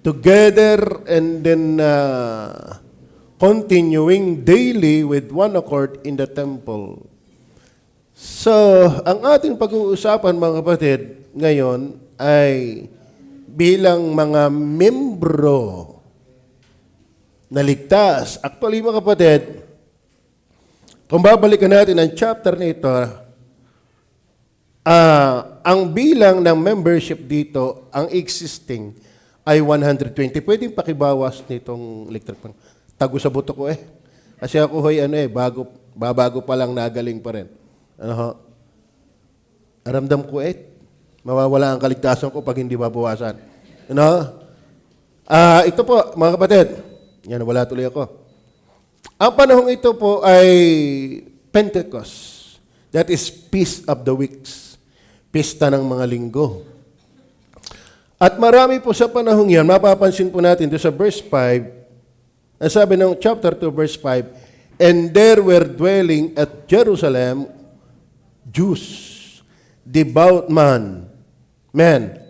together and then continuing daily with one accord in the temple. So, ang ating pag-uusapan mga kapatid ngayon ay bilang mga membro na ligtas. Actually mga kapatid, kung babalikan natin ang chapter na ito, ang bilang ng membership dito, ang existing, ay 120. Pwedeng pakibawas nitong electric pan. Tago sa buto ko eh. Kasi ako hoy babago pa lang nagaling pa rin. Aramdam ko mawawala ang kaligtasan ko pag hindi babawasan. Ito po, mga kapatid. Yan, wala tuloy ako. Ang panahong ito po ay Pentecost. That is Feast of the Weeks. Pista ng mga linggo. At marami po sa panahong yan, mapapansin po natin doon sa verse 5, ang sabi ng chapter 2, verse 5, and there were dwelling at Jerusalem Jews, devout men,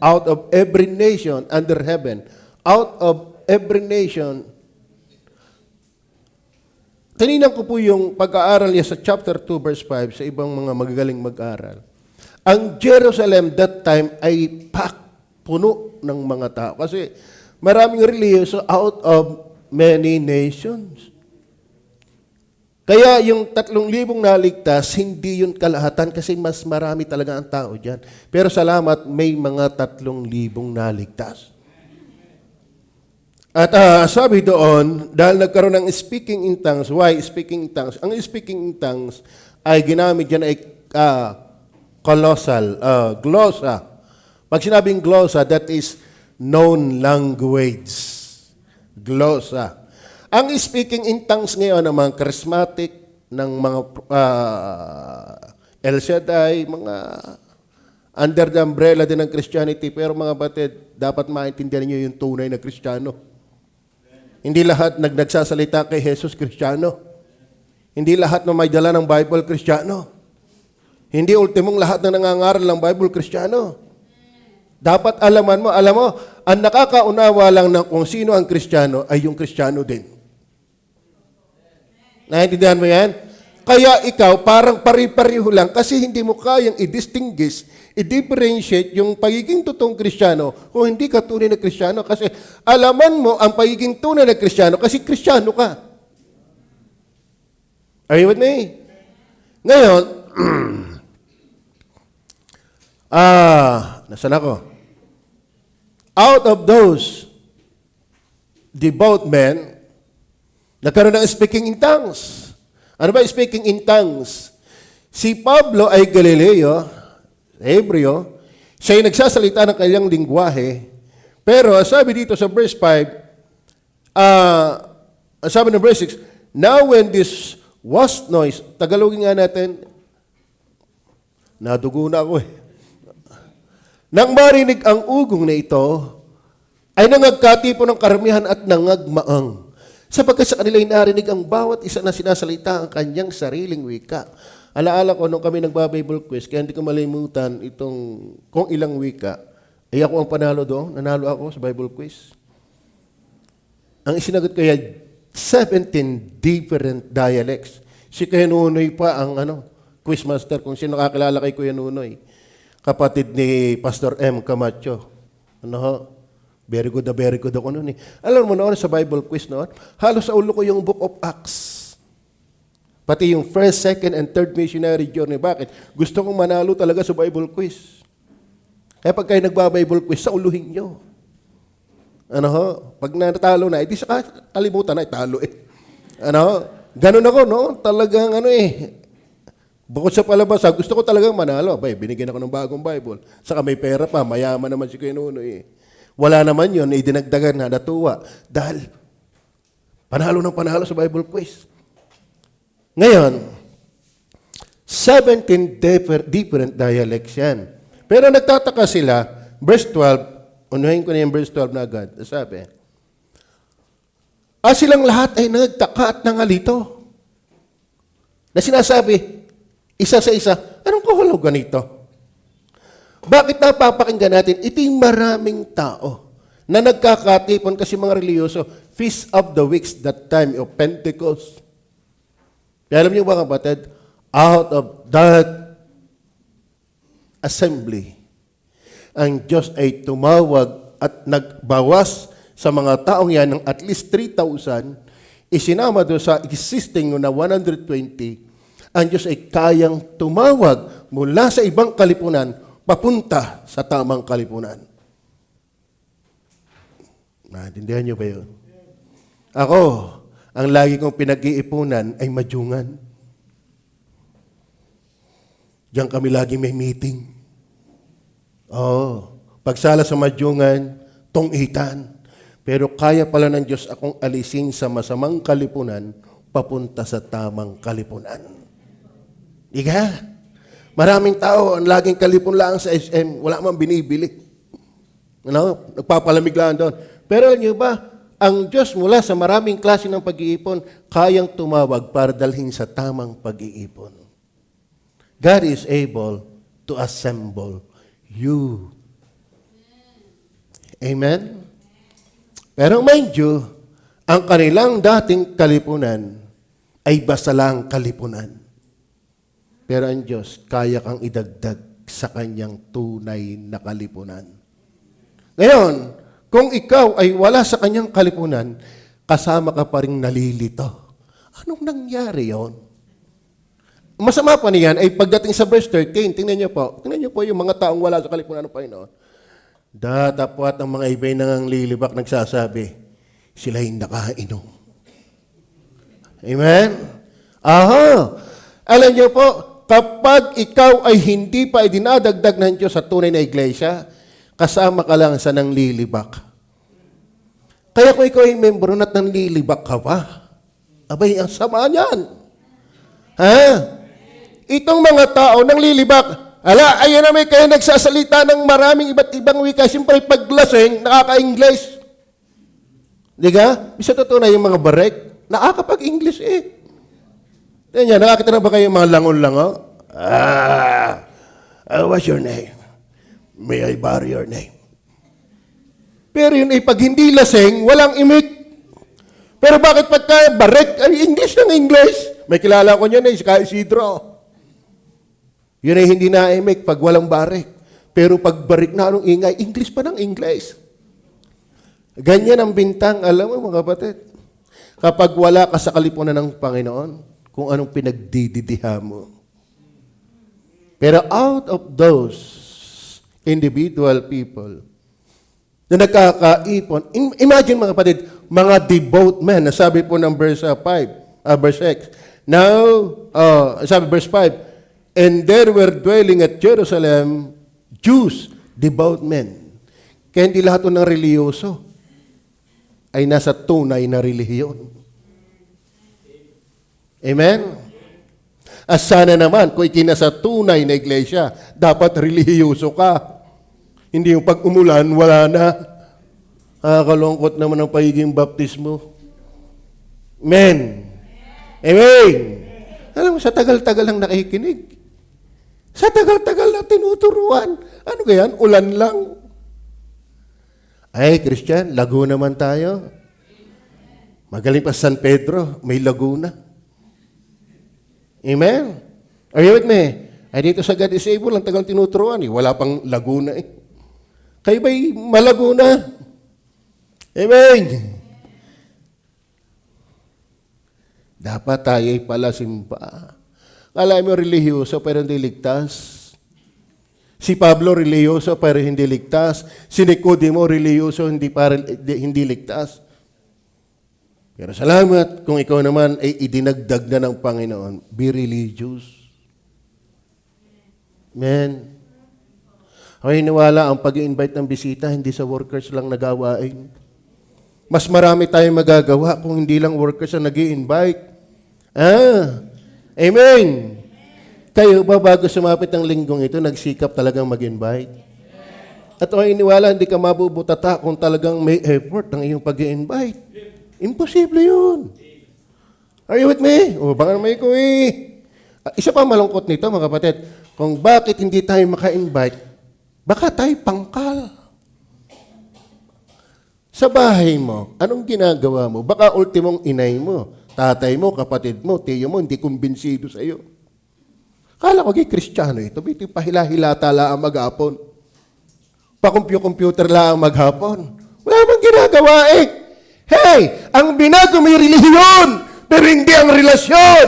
out of every nation under heaven, out of every nation. Tininan ko po yung pag-aaral niya sa chapter 2, verse 5, sa ibang mga magagaling mag-aaral. Ang Jerusalem that time ay puno ng mga tao. Kasi maraming reliyoso out of many nations. Kaya yung 3,000 naligtas, hindi yun kalahatan kasi mas marami talaga ang tao dyan. Pero salamat, may mga 3,000 naligtas. At sabi doon, dahil nagkaroon ng speaking in tongues, why speaking in tongues? Ang speaking in tongues ay ginamit dyan ay glossa. Pag sinabing glossa, that is known language. Glossa. Ang speaking in tongues ngayon ng mga charismatic, ng mga El Shaddai, mga under the umbrella din ng Christianity, pero mga batid, dapat maintindihan niyo yung tunay na Kristiyano. Hindi lahat nagsasalita kay Jesus Kristiyano. Hindi lahat na may dala ng Bible Kristiyano. Hindi ultimong lahat na nangangaral ng Bible Kristiyano. Dapat alam mo, ang nakakaunawa lang ng kung sino ang Kristiyano ay yung Kristiyano din. Naintindihan mo yan? Kaya ikaw, parang pari-pariho lang kasi hindi mo kayang i-distinguish, i-differentiate yung pagiging totoong Kristiyano kung hindi ka tunay na Kristiyano kasi alaman mo ang pagiging tunay na Kristiyano kasi Kristiyano ka. Are you with me? Ngayon, nasaan ako? Out of those devout men, nagkaroon ng speaking in tongues. Ano ba speaking in tongues? Si Pablo ay Galileo, Hebreo, siya ay nagsasalita ng kanyang lingwahe, pero sabi dito sa verse 5, sabi ng verse 6, now when this was noise, Tagalogin nga natin, nadugo na ako Nang marinig ang ugong na ito, ay nangagkatipo ng karamihan at nangagmaang. Sapagkat sa kanila ay narinig ang bawat isa na sinasalita ang kanyang sariling wika. Alaala ko, nung kami nagba-Bible quiz, kaya hindi ko malimutan itong kung ilang wika, ay ako ang panalo doon. Nanalo ako sa Bible quiz. Ang isinagot ko ay 17 different dialects. Si Kuya Nunoy pa ang quizmaster, kung sino nakakilala kay Kuya Nunoy. Kapatid ni Pastor M. Camacho. Very good ako noon Alam mo noon sa Bible quiz noon, halos sa ulo ko yung Book of Acts. Pati yung first, second, and third missionary journey. Bakit? Gusto kong manalo talaga sa Bible quiz. Kaya pag kayo nagba-Bible quiz, sa uluhin nyo. Pag natalo na, di sa kalimutan na, italo Ganun ako, Talagang bukod sa palabas, gusto ko talagang manalo. Binigyan ako ng bagong Bible. Saka may pera pa, mayaman naman si Kuya Nunoy. Wala naman yun, dinagdagan na, natuwa. Dahil, panalo sa Bible quiz. Ngayon, 17 different dialects yan. Pero nagtataka sila, verse 12, unahin ko na yung verse 12 na agad. Sabi, silang lahat ay nagtaka at nangalito. Na sinasabi, isa sa isa, anong kahulugan nito? Bakit napapakinggan natin? Ito yung maraming tao na nagkakatipon kasi mga reliyoso, Feast of the Weeks, that time of Pentecost. Kaya alam niyo ba kapatid, out of that assembly, ang Diyos ay tumawag at nagbawas sa mga taong yan ng at least 3,000, isinama doon sa existing na 120, ang Diyos ay kayang tumawag mula sa ibang kalipunan papunta sa tamang kalipunan. Naintindihan niyo ba yun? Ako, ang lagi kong pinag-iipunan ay Madyungan. Diyan kami lagi may meeting. Pagsala sa Madyungan, Tungitan. Pero kaya pala ng Diyos akong alisin sa masamang kalipunan papunta sa tamang kalipunan. Diga? Maraming tao ang laging kalipon lang sa SM, wala mang binibili. Nagpapalamig lang doon. Pero alam niyo ba, ang Diyos mula sa maraming klase ng pag-iipon, kayang tumawag para dalhin sa tamang pag-iipon. God is able to assemble you. Amen? Pero mind you, ang kanilang dating kalipunan ay basta lang kalipunan. Pero ang Diyos, kaya kang idagdag sa kanyang tunay na kalipunan. Ngayon, kung ikaw ay wala sa kanyang kalipunan, kasama ka pa rin nalilito. Anong nangyari yon? Masama pa niyan ay pagdating sa verse 13, tingnan niyo po yung mga taong wala sa kalipunan ng Panginoon. Datapwat ang mga iba'y nanganglilibak nagsasabi, sila'y nakainom. Amen? Alam niyo po, kapag ikaw ay hindi pa idinadagdag ng Diyos sa tunay na iglesia, kasama ka lang sa nanglilibak. Kaya kung ikaw ay membro at nanglilibak ka pa, abay, ang sama niyan. Itong mga tao nanglilibak, ayun na may kayo nagsasalita ng maraming iba't ibang wika. Siyempre, paglasing, nakaka-English. Di ka? Bisa totoo na yung mga barek, nakakapag-English eh. Tingnan, nakakita na ba kayo yung mga langon-lango? What's your name? May I borrow your name? Pero yun ay pag hindi lasing, walang imik. Pero bakit pagka barek, ay English ng English? May kilala ko niyan eh, si Isidro. Yun ay hindi na imik pag walang barek. Pero pag barik na anong ingay, English pa ng English. Ganyan ang bintang, alam mo mga kapatid. Kapag wala ka sa kalipunan ng Panginoon, kung anong pinagdididiha mo. Pero out of those individual people na nagkakaipon, imagine mga kapatid, mga devout men, nasabi po ng verse 6. Now, sabi verse 5, and there were dwelling at Jerusalem Jews, devout men. Kaya hindi lahat ng reliyoso ay nasa tunay na relihiyon. Amen? As sana naman, kung ikinasa tunay na iglesia, dapat relihiyoso ka. Hindi yung pag umulan, wala na. Kalungkot naman ang pagiging baptismo. Amen. Amen. Alam mo, sa tagal-tagal lang nakikinig. Sa tagal-tagal na tinuturuan. Ano kaya? Ulan lang. Ay, Christian, Laguna man tayo. Magaling pa San Pedro, may Laguna. Amen? Are you with me? Ay, dito sa God is able, ang tagal tinuturuan. Wala pang Laguna eh. Kayo ba'y malaguna? Amen? Dapat tayo'y pala simpa. Kala mo relihiyoso pero hindi ligtas. Si Pablo relihiyoso pero hindi ligtas. Si Nicodemo relihiyoso hindi ligtas. Pero salamat kung ikaw naman ay idinagdag na ng Panginoon. Be religious. Amen. Ay niwala ang pag-i-invite ng bisita, hindi sa workers lang nagawain. Mas marami tayong magagawa kung hindi lang workers ang nag-i-invite. Amen. Kayo ba bago sumapit ang linggong ito, nagsikap talagang mag-invite? At ay iniwala, hindi ka mabubutata kung talagang may effort ang iyong pag-i-invite. Imposible yun. Are you with me? O baka naman ko eh. Isa pa malungkot nito mga kapatid, kung bakit hindi tayo maka-invite, baka tayo pangkal. Sa bahay mo, anong ginagawa mo? Baka ultimong inay mo, tatay mo, kapatid mo, tiyo mo, hindi kumbinsido sa'yo. Kala ko Kristiyano ito, biti pahila-hilata lang maghapon. Pakumpyo-computer lang maghapon. Wala bang ginagawa eh. Hey, ang binago may relihiyon, pero hindi ang relasyon.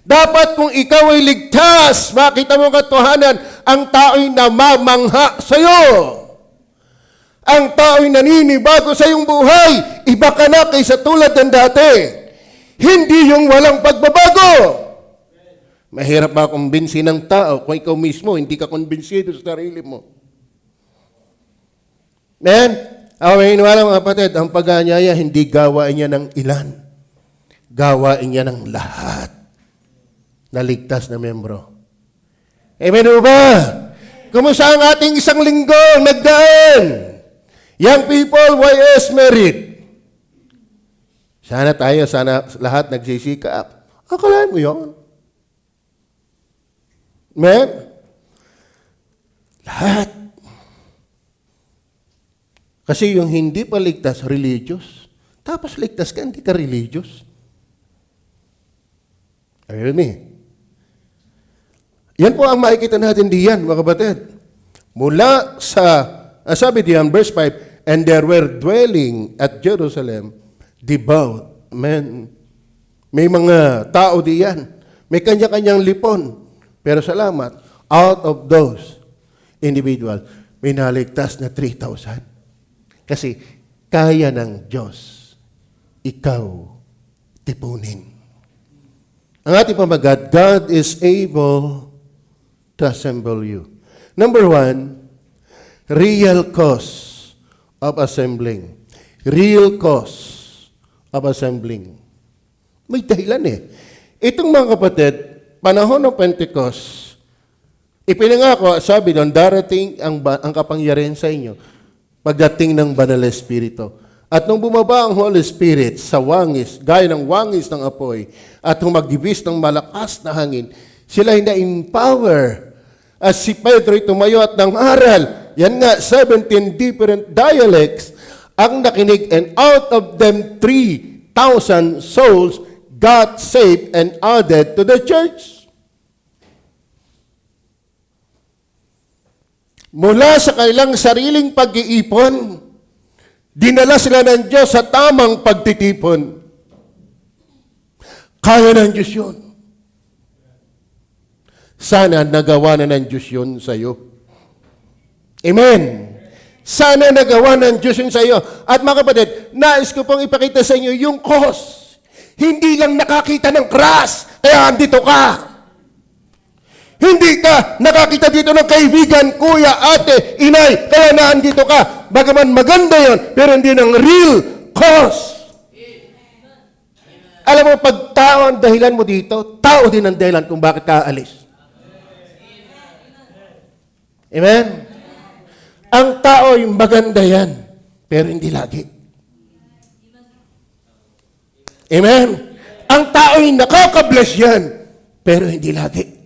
Dapat kung ikaw ay ligtas, makita mo katotohanan, ang tao'y namamangha sa'yo. Ang tao'y naninibago sa iyong buhay, iba ka na kaysa tulad ng dati. Hindi yung walang pagbabago. Mahirap ba kumbinsin ng tao kung ikaw mismo hindi ka kumbinsido sa sarili mo? Men, away-wala mga kapatid, ang pag-aanyaya hindi gawain niya ng ilan. Gawain niya ng lahat na ligtas na membro. Amen ba? Kumusta ang ating isang linggo nagdaan? Young people, YS merit. Sana lahat nagsisikap. Akalain mo yun? Men? Lahat. Kasi yung hindi pa ligtas, religious. Tapos ligtas ka, hindi ka religious. Ayun eh. Yan po ang makikita natin diyan, mga kapatid. Mula sa, sabi diyan, verse 5, and there were dwelling at Jerusalem devout men. May mga tao diyan. May kanya-kanyang lipon. Pero salamat, out of those individuals, may naligtas na 3,000. Kasi kaya ng Diyos, ikaw tipunin. Ang ating pamagat, God is able to assemble you. Number 1, real cause of assembling. Real cause of assembling. May dahilan eh. Itong mga kapatid, panahon ng Pentecost, ipinangako, sabi doon, darating ang kapangyarihan sa inyo pagdating ng Banal na Espiritu. At nung bumaba ang Holy Spirit sa wangis, gaya ng wangis ng apoy, at humagibis ng malakas na hangin, sila ay na-empower. At si Pedro tumayo at nangaral. Yan nga, 17 different dialects ang nakinig, and out of them 3,000 souls got saved and added to the church. Mula sa kanilang sariling pag-iipon, dinala sila ng Diyos sa tamang pagtitipon. Kaya ng Diyos yun. Sana nagawa na ng Diyos yun sa iyo. Amen. Sana nagawa ng Diyos yun sa iyo. At mga kapatid, nais ko pong ipakita sa inyo yung cause. Hindi lang nakakita ng cross, kaya andito ka. Hindi ka nakakita dito ng kaibigan, kuya, ate, inay, kaya naandito ka. Bagaman maganda yon, pero hindi ng real cause. Alam mo, pag tao ang dahilan mo dito, tao din ang dahilan kung bakit ka aalis. Amen? Ang tao ay maganda yan, pero hindi lagi. Amen? Ang tao ay nakaka-bless yan, pero hindi lagi.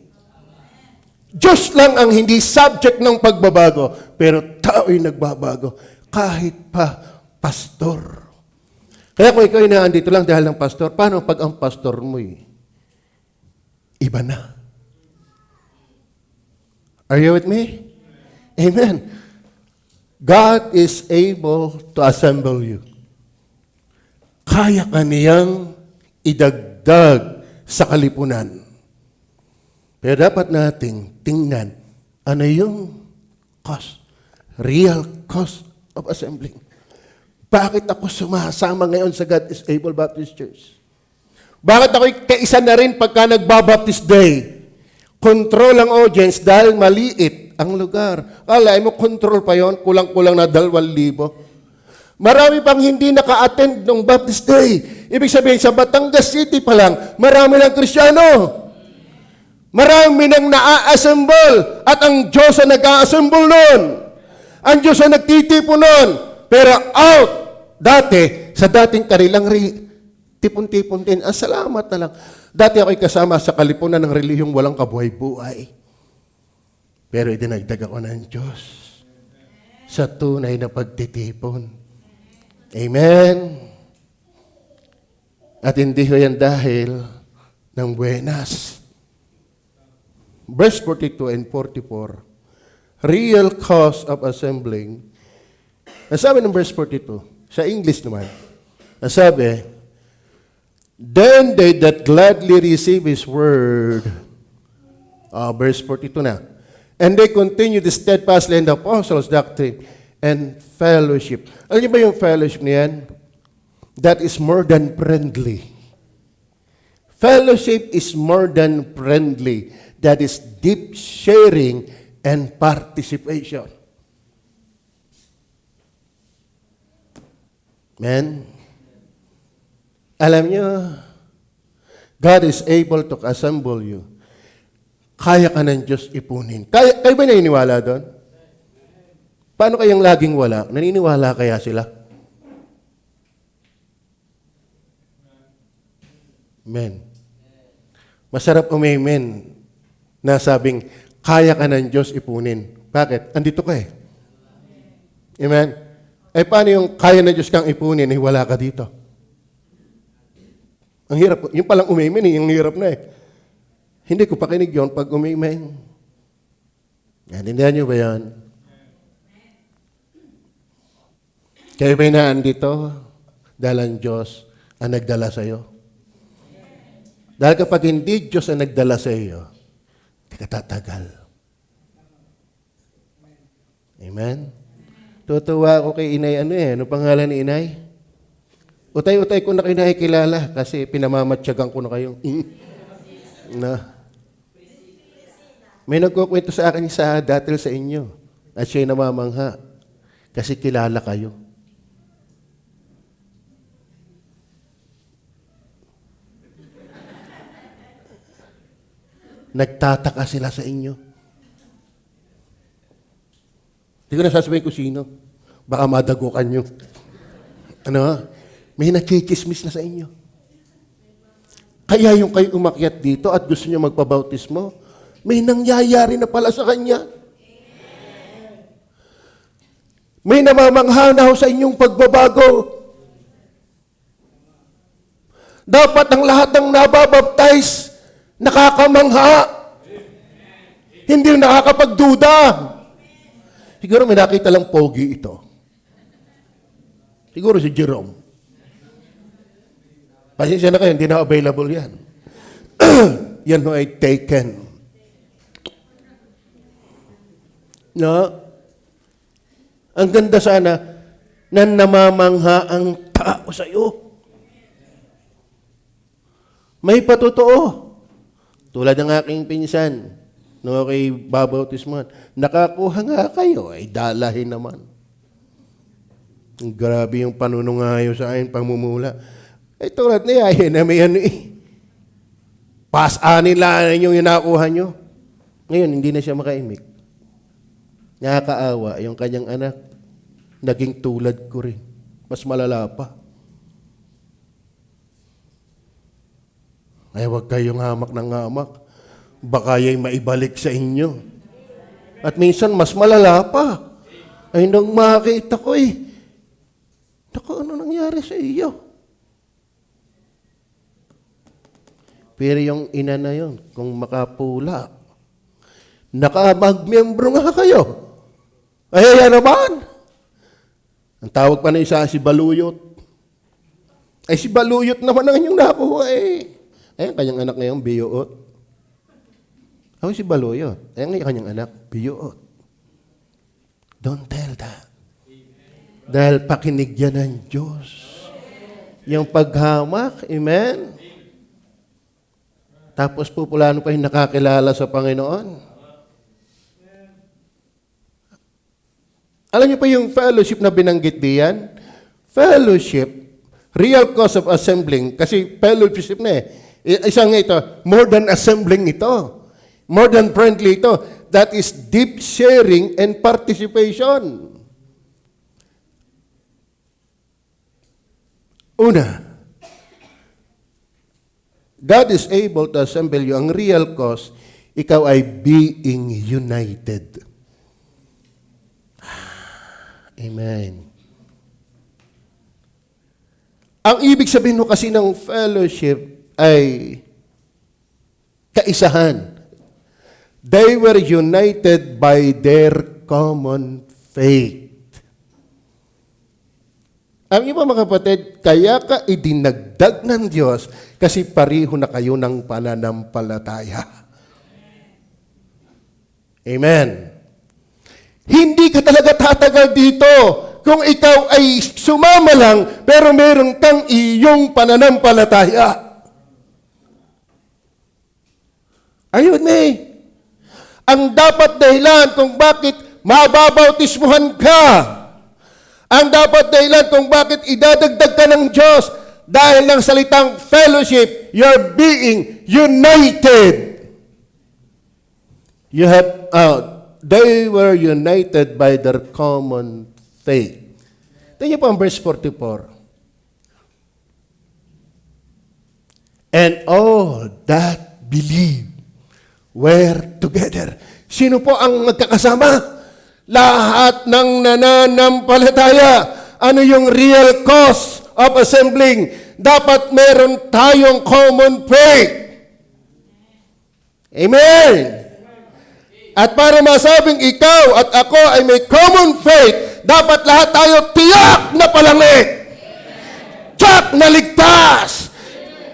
Diyos lang ang hindi subject ng pagbabago, pero tao ay nagbabago. Kahit pa pastor. Kaya kung ikaw ay naandito lang dahil ng pastor, paano pag ang pastor mo iba na? Are you with me? Amen. God is able to assemble you. Kaya ka niyang idagdag sa kalipunan. Pero dapat nating tingnan ano yung cause, real cause of assembling. Bakit ako sumasama ngayon sa God is Able Baptist Church? Bakit ako kaisa na rin pagka nagbabaptist day? Control ang audience dahil maliit ang lugar. Alay mo, control pa yon, kulang-kulang na 2,000. Marami pang hindi naka-attend ng Baptist Day. Ibig sabihin, sa Batangas City pa lang, marami ng Kristiyano. Marami nang na-assemble at ang Diyos ang nag-a-assemble nun. Ang Diyos ang nagtitipon nun. Pero out, dati, sa dating kanilang tipon-tipon din, salamat na lang. Dati ako'y kasama sa kalipunan ng relihiyong walang kabuhay-buhay. Pero idinagdag ako ng Diyos. sa tunay na pagtitipon. Amen? At hindi ko yan dahil ng buenas. Verse 42 and 44, real cause of assembling. Ang sabi ng verse 42, sa English naman, ang sabi, then they that gladly receive His word. Verse 42 na. And they continue steadfastly in the apostles' doctrine and fellowship. Alam niyo ba yung fellowship niyan? That is more than friendly. Fellowship is more than friendly. That is deep sharing and participation. Amen? Alam niyo, God is able to assemble you. Kaya ka ng Diyos ipunin. Kayo ba naniniwala doon? Paano kayang laging wala? Naniniwala kaya sila? Amen. Masarap umamen na sabing, kaya ka ng Diyos ipunin. Bakit? Andito ka eh. Amen? Eh paano yung kaya ng Diyos kang ipunin, eh wala ka dito? Ang hirap. Yung palang umamen, yung hirap na eh. Hindi ko pakinig yun pag umamen. Naintindihan niyo ba yan? Kayo ba'y naandito? Dahil ang Diyos ang nagdala sa iyo. Dahil kapag hindi Diyos ang nagdala sa iyo, hindi ka tatagal. Amen? Tutuwa ako kay Inay, ano pangalan ni Inay? Utay-utay ko na kayo nakikilala kasi pinamamatyagan ko na kayo. Na. May nagkukwento sa akin sa datil sa inyo at siya'y namamangha kasi kilala kayo. Nagtataka sila sa inyo. Hindi ko na sasabihin kung sino. Baka madagukan nyo. May nakikismis na sa inyo. Kaya yung kayo umakyat dito at gusto nyo magpabautismo, may nangyayari na pala sa kanya. May namamangha na sa inyong pagbabago. Dapat ang lahat ng nababaptize, nakakamangha. Hindi nakakapagduda. Siguro may nakita lang pogi ito. Siguro si Jerome. Pasensya na kayo, hindi na available yan. Yan ho ay taken. No? Ang ganda sana na namamangha ang tao sa iyo. May patotoo. Tulad ng aking pinsan, no, kay babautisman, nakakuha nga kayo, ay dalahin naman. Grabe yung panunungayo sa akin, pamumula. Ay tulad niya, na may pas-anin lang yung nakuha nyo. Ngayon, hindi na siya makaimik. Nakakaawa, yung kanyang anak, naging tulad ko rin. Mas malala pa. Ay, huwag kayong hamak ng hamak. Baka yung maibalik sa inyo. At minsan, mas malala pa. Ay, nung makita ko naku, ano nangyari sa iyo? Pero yung ina na yun, kung makapula, nakamag-membro nga kayo. Ay, ayan naman. Ang tawag pa na isa, si Baluyot. Ay, si Baluyot naman ang inyong nakuha Ay, ang kanyang anak ngayon, Biyuot. Ako si Baluyot. Ay, ang kanyang anak, Biyuot. Don't tell that. Dahil pakinig yan ng Diyos. Yung paghamak, amen? Tapos pupulano pa yung nakakilala sa Panginoon. Alam niyo pa yung fellowship na binanggit diyan? Fellowship, real cause of assembling, kasi fellowship na Isang ito, more than assembling ito. More than friendly ito. That is deep sharing and participation. Una, God is able to assemble you. Ang real cause, ikaw ay being united. Amen. Ang ibig sabihin mo kasi ng fellowship ay kaisahan. They were united by their common faith. Ang iba mga kapatid, kaya ka idinagdag ng Diyos kasi pareho na kayo ng pananampalataya. Amen. Hindi ka talaga tatagal dito kung ikaw ay sumama lang pero meron kang iyong pananampalataya. Are you with me? Ang dapat dahilan kung bakit mababautismuhan ka, ang dapat dahilan kung bakit idadagdag ka ng Diyos dahil ng salitang fellowship, you're being united. You have, they were united by their common faith. Tingnan po ang verse 44. And all that believe were together. Sino po ang magkakasama? Lahat ng nananampalataya. Ano yung real cause of assembling? Dapat meron tayong common faith. Amen. At para masabing ikaw at ako ay may common faith, dapat lahat tayo tiyak na palangit. Tiyak na ligtas.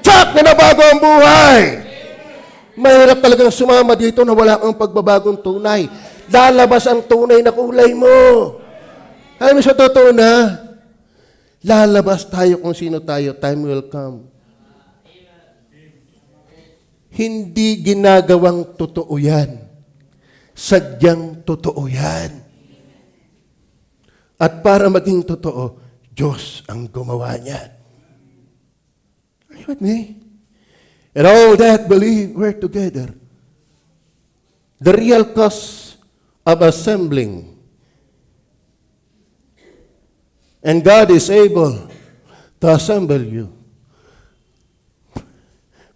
Tiyak na nabago ang buhay. Mahirap talagang sumama dito na wala kang pagbabagong tunay. Lalabas ang tunay na kulay mo. Alam mo sa totoo na, lalabas tayo kung sino tayo. Time will come. Hindi ginagawang totoo yan. Sadyang totoo yan. At para maging totoo, Diyos ang gumawa niyan. Are you with me? And all that believe we're together. The real cause of assembling. And God is able to assemble you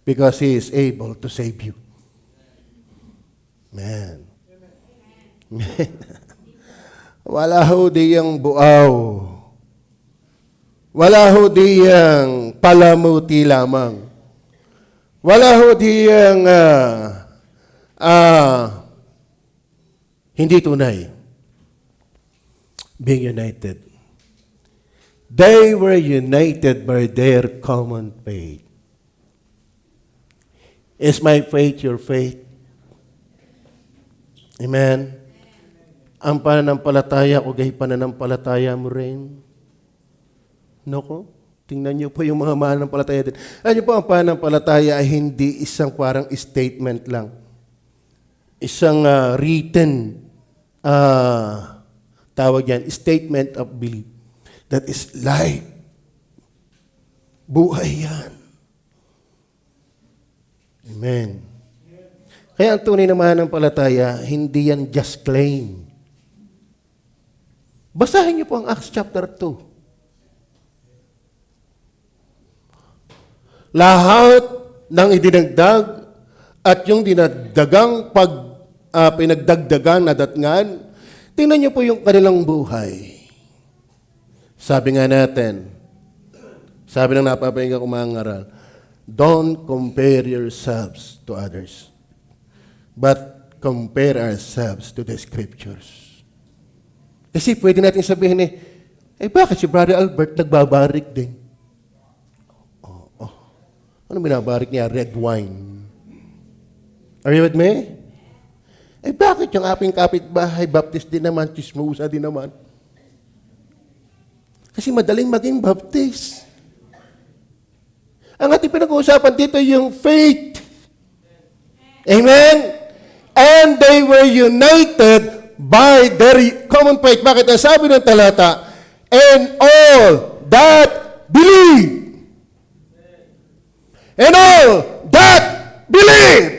because He is able to save you. Man. Man. Wala ho diyang buaw. Wala ho diyang palamuti lamang. Wala ho diyang hindi tunay. Being united. They were united by their common faith. Is my faith your faith? Amen? Ang pananampalataya ko gay pananampalataya mo rin. Nako? Tingnan niyo po yung mga mananampalataya din. Alam niyo po, ang pananampalataya ay hindi isang parang statement lang. Isang written, tawag yan, statement of belief. That is life. Buhay yan. Amen. Kaya ang tunay na mananampalataya, hindi yan just claim. Basahin niyo po ang Acts chapter 2. Lahat ng idinagdag at yung dinagdagang pinagdagdagan na datngan, tingnan niyo po yung kanilang buhay. Sabi nga natin, sabi ng napapahinggan kong mga ngaral, don't compare yourselves to others, but compare ourselves to the Scriptures. Kasi pwede natin sabihin bakit si Brother Albert nagbabarik din? Ano binabarik niya? Red wine. Are you with me? Bakit yung aking kapitbahay, baptist din naman, chismosa din naman? Kasi madaling maging baptist. Ang ating pinag-uusapan dito yung faith. Amen? And they were united by their common faith. Bakit? Ang sabi ng talata, and all that believe. And all that believe.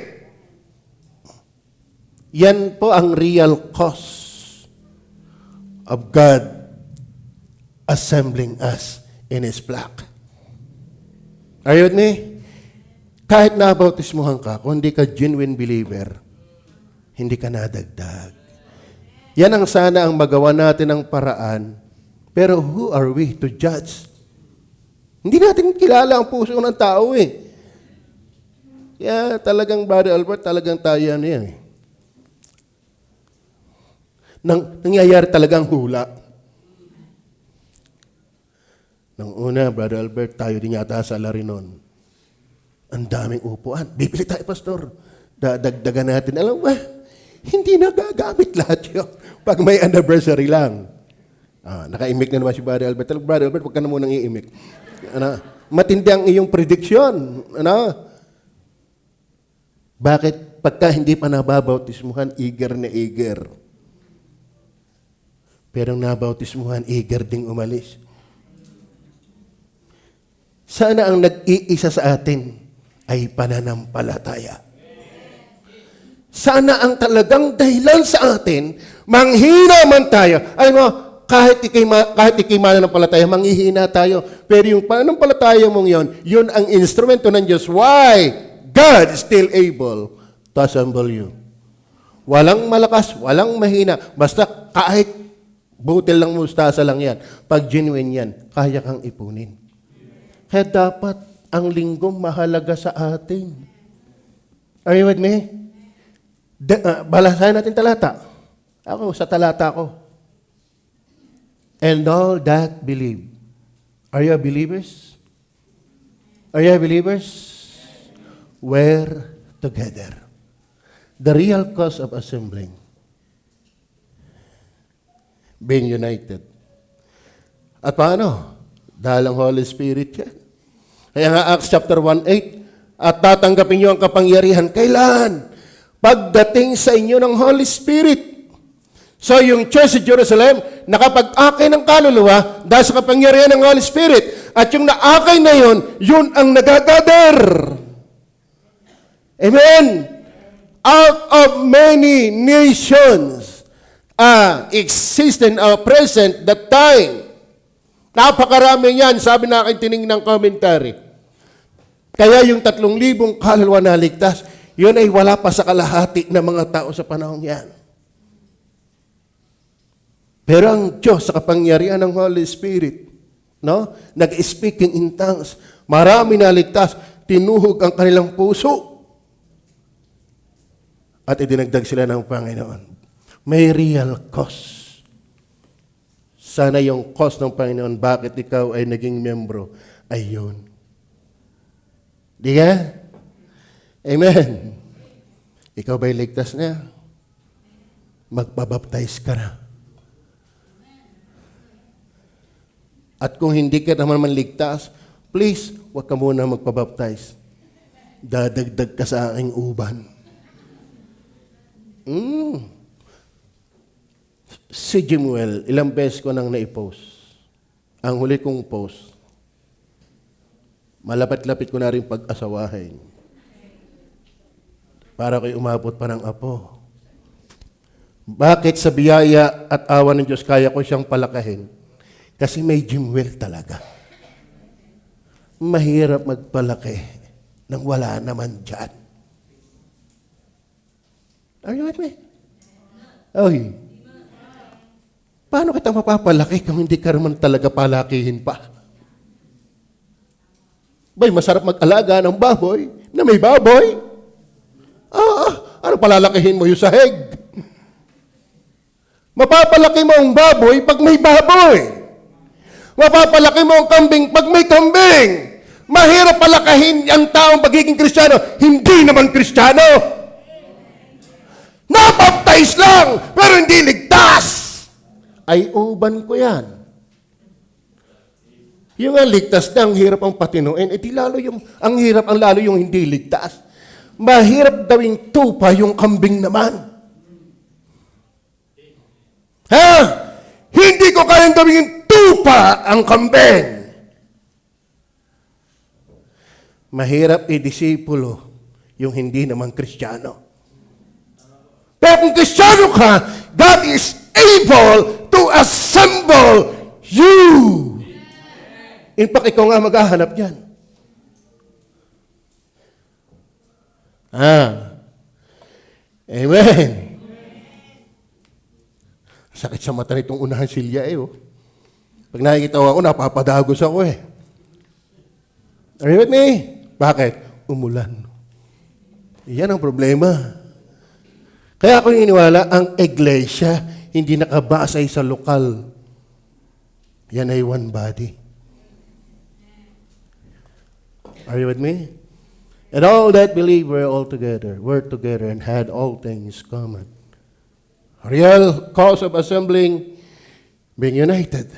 Yan po ang real cause of God assembling us in His flock. Are you with me? Kahit nabautismuhan ka, kung hindi ka genuine believer, hindi ka nadagdag. Yan ang sana ang magawa natin ng paraan. Pero who are we to judge? Hindi natin kilala ang puso ng tao eh. Kaya talagang, Brother Albert, talagang tayo ano yan eh. Nangyayari talagang hula. Nang una, Brother Albert, tayo din yata sa Larinon. Ang daming upuan. Bibili tayo, Pastor. Dagdagan natin. Alam ba, hindi nagagamit lahat yun. Pag may anniversary lang. Naka-imik na naman si Brother Albert. Brother Albert, huwag ka na munang i-imik. Matindi ang iyong prediction. Bakit pagka hindi pa nababautismuhan, eager na eager? Pero nabautismuhan, eager ding umalis. Sana ang nag-iisa sa atin ay pananampalataya. Sana ang talagang dahilan sa atin, manghina man tayo. Ay mo, kahit ikay mananampalataya, manghihina tayo. Pero yung pananampalataya mong yun ang instrumento ng Diyos. Why? God is still able to assemble you. Walang malakas, walang mahina. Basta kahit butil ng mustasa lang yan. Pag genuine yan, kaya kang ipunin. Kaya dapat ang linggo mahalaga sa atin. Are you with me? Balasahin natin talata. Ako, sa talata ko. And all that believe. Are you believers? Are you believers? Were together. The real cause of assembling. Being united. At paano? Dahil ang Holy Spirit yan. Kaya nga Acts chapter 1:8, at tatanggapin niyo ang kapangyarihan. Kailan? Pagdating sa inyo ng Holy Spirit. So yung church sa Jerusalem, nakapag-akay ng kaluluwa dahil sa kapangyarihan ng Holy Spirit. At yung naakay na yun ang nagagather. Amen? Out of many nations existent or present that time. Napakarami yan, sabi na aking tinignan commentary. Kaya yung 3,000 kaluluwa na ligtas, yun ay wala pa sa kalahati ng mga tao sa panahon yan. Pero ang Diyos sa kapangyarihan ng Holy Spirit, nag-speaking in tongues, marami na ligtas, tinuhog ang kanilang puso. At idinagdag sila ng Panginoon. May real cause. Sana yung cause ng Panginoon, bakit ikaw ay naging membro, ay yun. Di ka? Amen. Ikaw ba'y ligtas na? Magpabaptize ka na. At kung hindi ka naman ligtas, please, huwag ka muna magpabaptize. Dadagdag ka sa aking uban. Si Jimuel, ilang beses ko nang naipost. Ang huli kong post, malapit-lapit ko na rin pag-asawahin. Para kayo umabot pa ng apo. Bakit sa biyaya at awa ng Diyos kaya ko siyang palakahin? Kasi may Jimuel talaga. Mahirap magpalaki nang wala naman dyan. Are you with me? Oy. Paano kita mapapalaki kung hindi ka naman talaga palakihin pa? Bay, masarap mag-alaga ng baboy na may baboy. Ano palalakihin mo yung sahig? Mapapalaki mo ang baboy pag may baboy. Mapapalaki mo ang kambing pag may kambing. Mahirap palakahin ang taong pagiging Kristiyano, hindi naman Kristiyano. Nabaptize lang, pero hindi ligtas. Ay uban ko yan. Yung ang ligtas na, ang hirap ang patinuin, di lalo yung, ang hirap ang lalo yung hindi ligtas. Mahirap gawing tupa yung kambing naman. Hindi ko kayang gawing tupa ang kambing. Mahirap i-disipulo yung hindi naman Kristiyano. Pero kung Kristiyano ka, God is able to assemble you. In fact, ikaw nga maghahanap yan. Amen. Sakit sa mata nitong unahan silya oh. Pag nakikita ko ako, napapadagos ako eh. Are you with me? Bakit? Umulan. Yan ang problema. Kaya ako iniwala, ang iglesia, hindi nakabasay sa lokal. Yan ay one body. Are you with me? And all that believe were together and had all things common. Real cause of assembling, being united.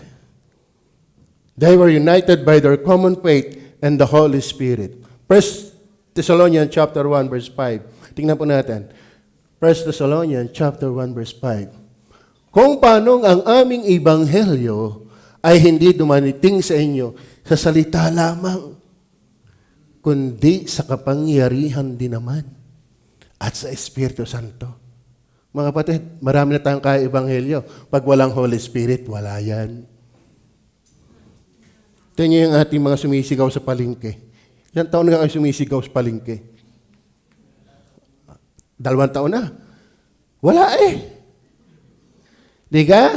They were united by their common faith and the Holy Spirit. 1 Thessalonians chapter 1 verse 5. Tingnan po natin. 1 Thessalonians chapter 1 verse 5. Kung paanong ang aming ebanghelyo ay hindi dumaniting sa inyo sa salita lamang, kundi sa kapangyarihan din naman at sa Espiritu Santo. Mga kapatid, marami na tayong kaya ebanghelyo. Pag walang Holy Spirit, wala yan. Tingnan yung ating mga sumisigaw sa palengke. Ilang taon na kayo sumisigaw sa palengke? 2 taon na. Wala eh. Di ka?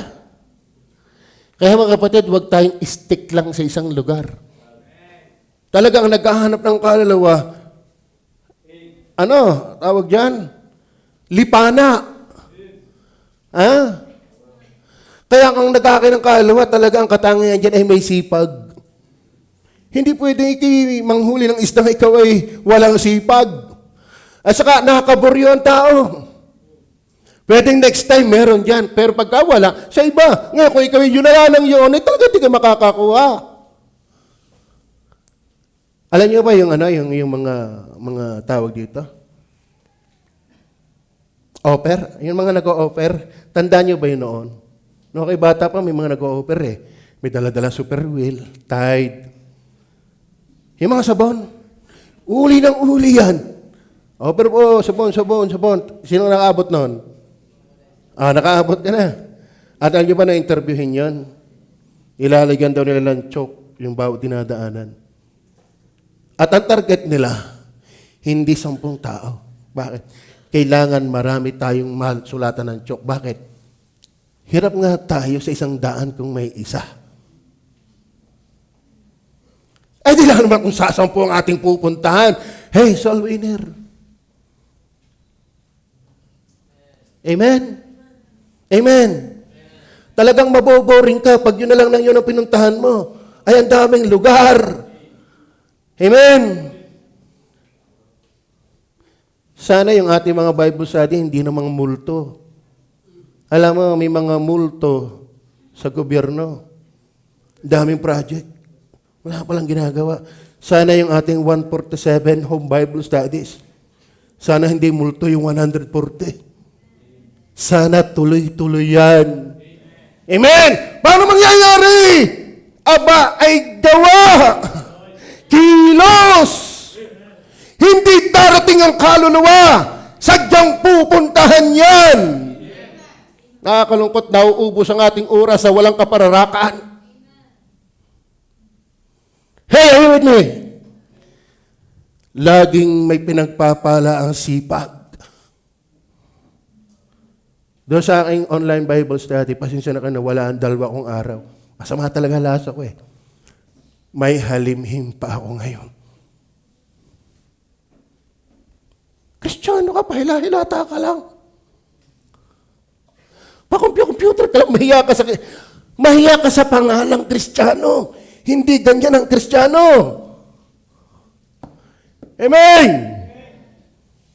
Kaya mga kapatid, huwag tayong stick lang sa isang lugar. Talagang naghahanap ng kaluluwa. Ano? Tawag dyan? Lipana. Ha? Kaya kung nagkakain ng kaluluwa, talaga ang katangian dyan ay may sipag. Hindi pwede manghuli ng isdang ikaw ay walang sipag. At saka nakakaburyo ang tao. Pwedeng next time meron dyan. Pero pagka wala, sa iba. Ngayon kung ikaw yun na lang yun, ay talaga di ka makakakuha. Alam niyo ba yung mga tawag dito? Offer? Yung mga nag-o-offer, tandaan niyo ba yun noon? Noong kay bata pa, may mga nag-o-offer eh. May dala-dala super wheel, Tide. Yung mga sabon, uli ng uli yan. Offer po, sabon. Sino nakaabot noon? Nakaabot ka na. At alam niyo ba na-interviewin yan? Ilalagyan daw nila ng choke yung bawat dinadaanan. At ang target nila, hindi 10 tao. Bakit? Kailangan marami tayong sulatan ng choke. Bakit? Hirap nga tayo sa 100 kung may isa. Ay, di lang naman kung 10 ang ating pupuntahan. Hey, soul winner. Amen? Amen. Talagang maboboring ka pag yun na lang yun ang pinuntahan mo. Ay, ang daming lugar. Amen. Sana yung ating mga Bible study hindi namang multo. Alam mo, may mga multo sa gobyerno. Daming project. Wala palang ginagawa. Sana yung ating 147 home Bible studies. Sana hindi multo yung 140. Sana tuloy-tuloy yan. Amen! Paano mangyayari? Aba ay gawa. Kilos. Hindi darating ang kaluluwa. Sadyang pupuntahan yan. Nakakalungkot, nauubos ang ating oras sa walang kapararakan. Hey, are you with me? Laging may pinagpapala ang sipag. Doon sa aking online Bible study, pasensya na ka na wala ang 2 kong araw. Masama talaga lasa ko eh. May halimhim pa ako ngayon. Kristiyano ka pa, hila-hilata ka lang. Pa-computer ka lang, mahiya ka sa pangalang Kristiyano. Hindi ganyan ang Kristiyano. Amen!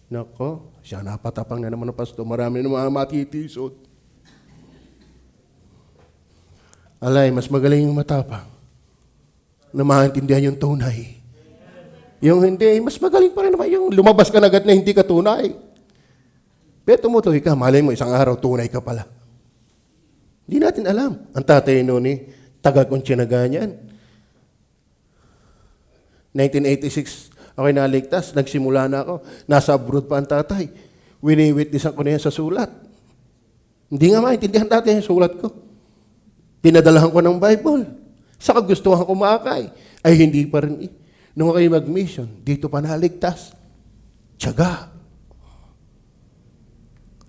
Nako, siya napatapang na naman ng pastor. Marami na mga matitisod. Alay, mas magaling yung matapang na maintindihan yung tunay. Yung hindi, mas magaling pa rin naman yung lumabas ka na agad na hindi ka tunay. Pero tumutuloy ka, malay mo, isang araw tunay ka pala. Hindi natin alam. Ang tatay noon taga kong tsinaga niyan. 1986, ako'y naligtas. Nagsimula na ako. Nasa abroad pa ang tatay. Wini-witnessan ko na yan sa sulat. Hindi nga maintindihan tatay yung sulat ko. Pinadalahan ko ng Bible. Sa kagustuhan ko maakay. Ay hindi pa rin Nung kayo mag-mission, dito pa naligtas. Tiyaga.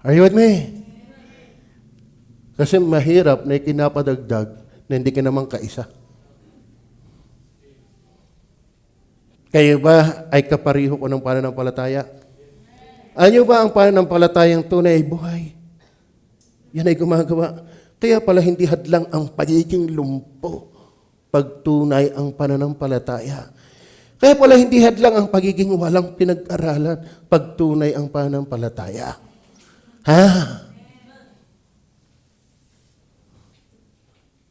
Are you with me? Kasi mahirap na ikinapadagdag na hindi ka naman kaisa. Kayo ba ay kapariho ko ng pananampalataya? Ano ba ang pananampalatayang tunay ay buhay? Yan ay gumagawa. Kaya pala hindi hadlang ang pagiging lumpo pag tunay ang pananampalataya. Kaya pala hindi hadlang ang pagiging walang pinag-aralan pag tunay ang pananampalataya. Ha?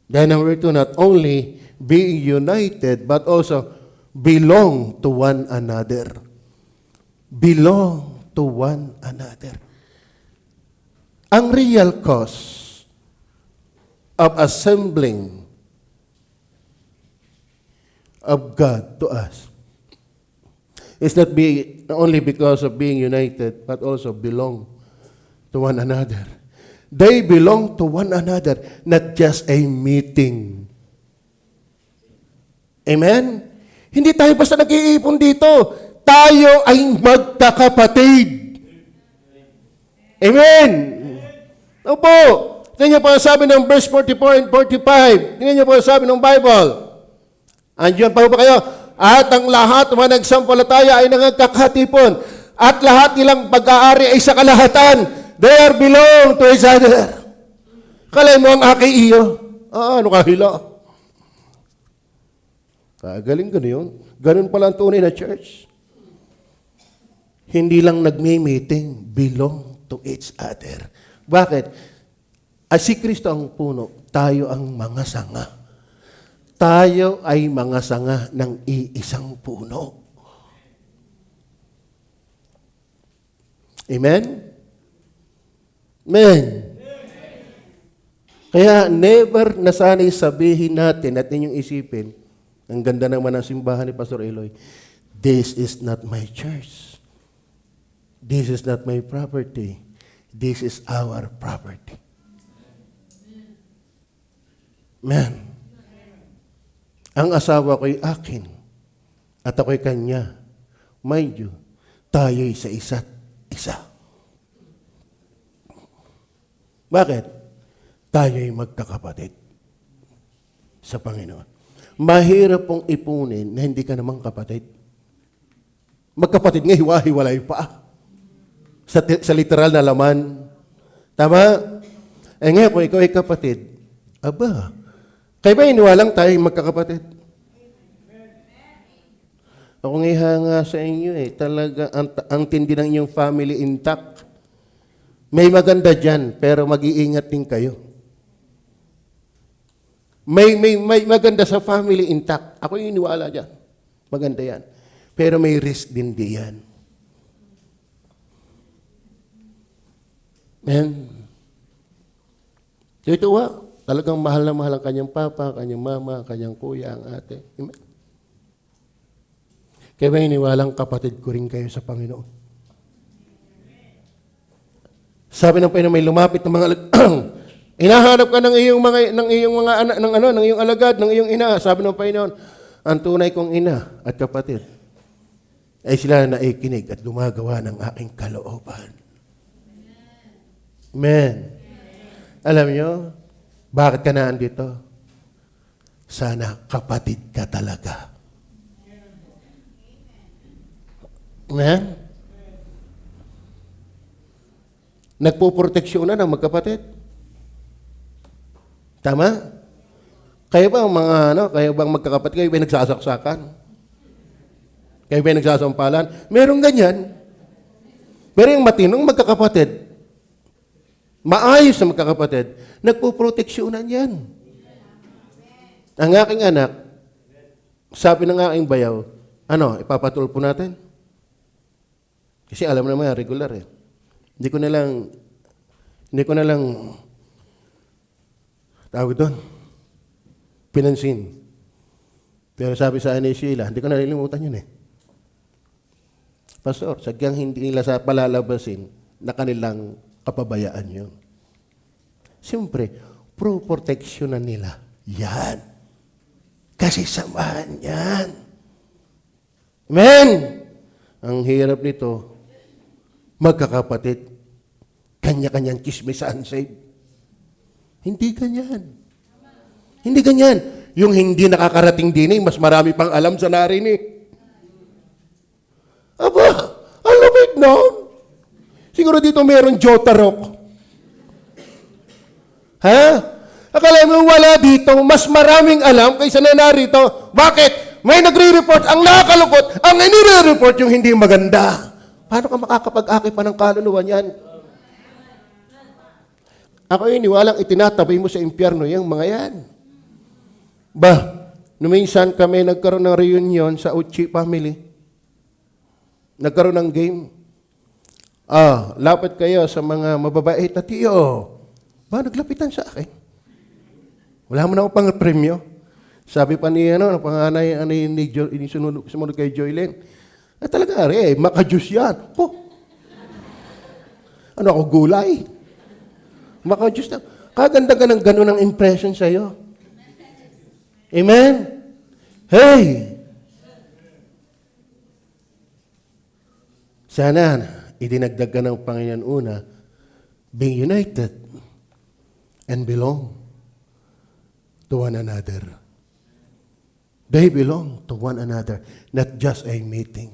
Then number 2, not only being united, but also belong to one another. Belong to one another. Ang real cause of assembling of God to us is not only because of being united, but also belong to one another. They belong to one another, not just a meeting. Amen? Hindi tayo basta nag-iipon dito. Tayo ay magkakapatid. Amen? Opo. Tingnan niyo po ang sabi ng verse 44 and 45. Tingnan niyo po ang sabi ng Bible. Andiyan pa ba kayo? At ang lahat ng nagsampalataya ay nagkakatipon. At lahat nilang pag-aari ay sa kalahatan. They are belong to each other. Kalay mo ang aki iyo. Ano kahila? Galing yun. Ganun pala ang tunay na church. Hindi lang nagme-meeting, belong to each other. Bakit? Si Kristo ang puno, tayo ang mga sanga. Tayo ay mga sanga ng iisang puno. Amen? Amen. Kaya never na sana'y sabihin natin at ninyong isipin, ang ganda naman ng simbahan ni Pastor Eloy, this is not my church. This is not my property. This is our property. Amen. Ang asawa ko'y akin at ako'y kanya. Mind you, tayo'y sa isa't isa. Bakit? Tayo'y magkakapatid sa Panginoon. Mahirap pong ipunin na hindi ka naman kapatid. Magkapatid nga, hiwa-hiwalay pa. Sa literal na laman. Tama? Ngayon, kung ikaw ay kapatid, aba, kayo ba iniwalang tayo magkakapatid? Ako nga ihanga sa inyo talaga, ang tindi ng inyong family intact. May maganda dyan, pero mag-iingat din kayo. May maganda sa family intact. Ako yung iniwala dyan. Maganda yan. Pero may risk din diyan. Amen. Tuwa, talagang mahal na mahal ang kanyang papa, kanyang mama, kanyang kuya, ang ate. Amen. Kaya ba iniwalang kapatid ko rin kayo sa Panginoon? Sabi ng Panginoon, may lumapit ng mga hinahanap ka ng iyong mga anak, ng iyong alagad, ng iyong ina. Sabi ng Panginoon, ang tunay kong ina at kapatid ay sila na ikinig at gumagawa ng aking kalooban. Amen. Alam niyo, bakit ka na andito? Sana kapatid ka talaga. Amen. Nagpuproteksyonan ng magkapatid. Tama? Kayo ba kayo bang magkakapatid, kayo ba nagsasaksakan? Kayo ba nagsasampalan? Merong ganyan. Pero yung matinong magkakapatid, maayos na magkakapatid, nagpuproteksyonan yan. Ang aking anak, sabi ng aking bayaw, ipapatulpo natin? Kasi alam naman, regular Hindi ko na lang tawag doon, pinansin. Pero sabi sa ni Sheila, hindi ko nalilimutan yun Pastor, sadyang hindi nila sa palalabasin na kanilang kapabayaan yun. Siyempre, pro-proteksyonan nila. Yan. Kasi samahan yan. Amen! Ang hirap nito, magkakapatid, kanya-kanyang chismis sa unsaved. Hindi ganyan. Hindi ganyan. Yung hindi nakakarating din mas marami pang alam sa narinig. Aba, alam it noon. Siguro dito mayroong Jotarok. Ha? Akala mo wala dito, mas maraming alam kaysa na narito. Bakit? May nagre-report ang nakakalungkot, ang inire-report yung hindi maganda. Paano ka makakapag-aki pa ng kaluluwa niyan? Ako iniwalang itinatabi mo sa impyerno yung mga yan. Numinsan kami nagkaroon ng reunion sa Uchi family. Nagkaroon ng game. Lapit kayo sa mga mababait na tiyo. Naglapitan sa akin. Wala mo na ako pang premyo. Sabi pa ni, panganay, sumunod kay Joylene. Talaga, maka-juice yan. Ano ako, gulay? Maka-juice na. Kaganda ka ng gano'n ang impression sa'yo. Amen? Hey! Sana, idinagdag ka ng Panginoon una, being united and belong to one another. They belong to one another, not just a meeting.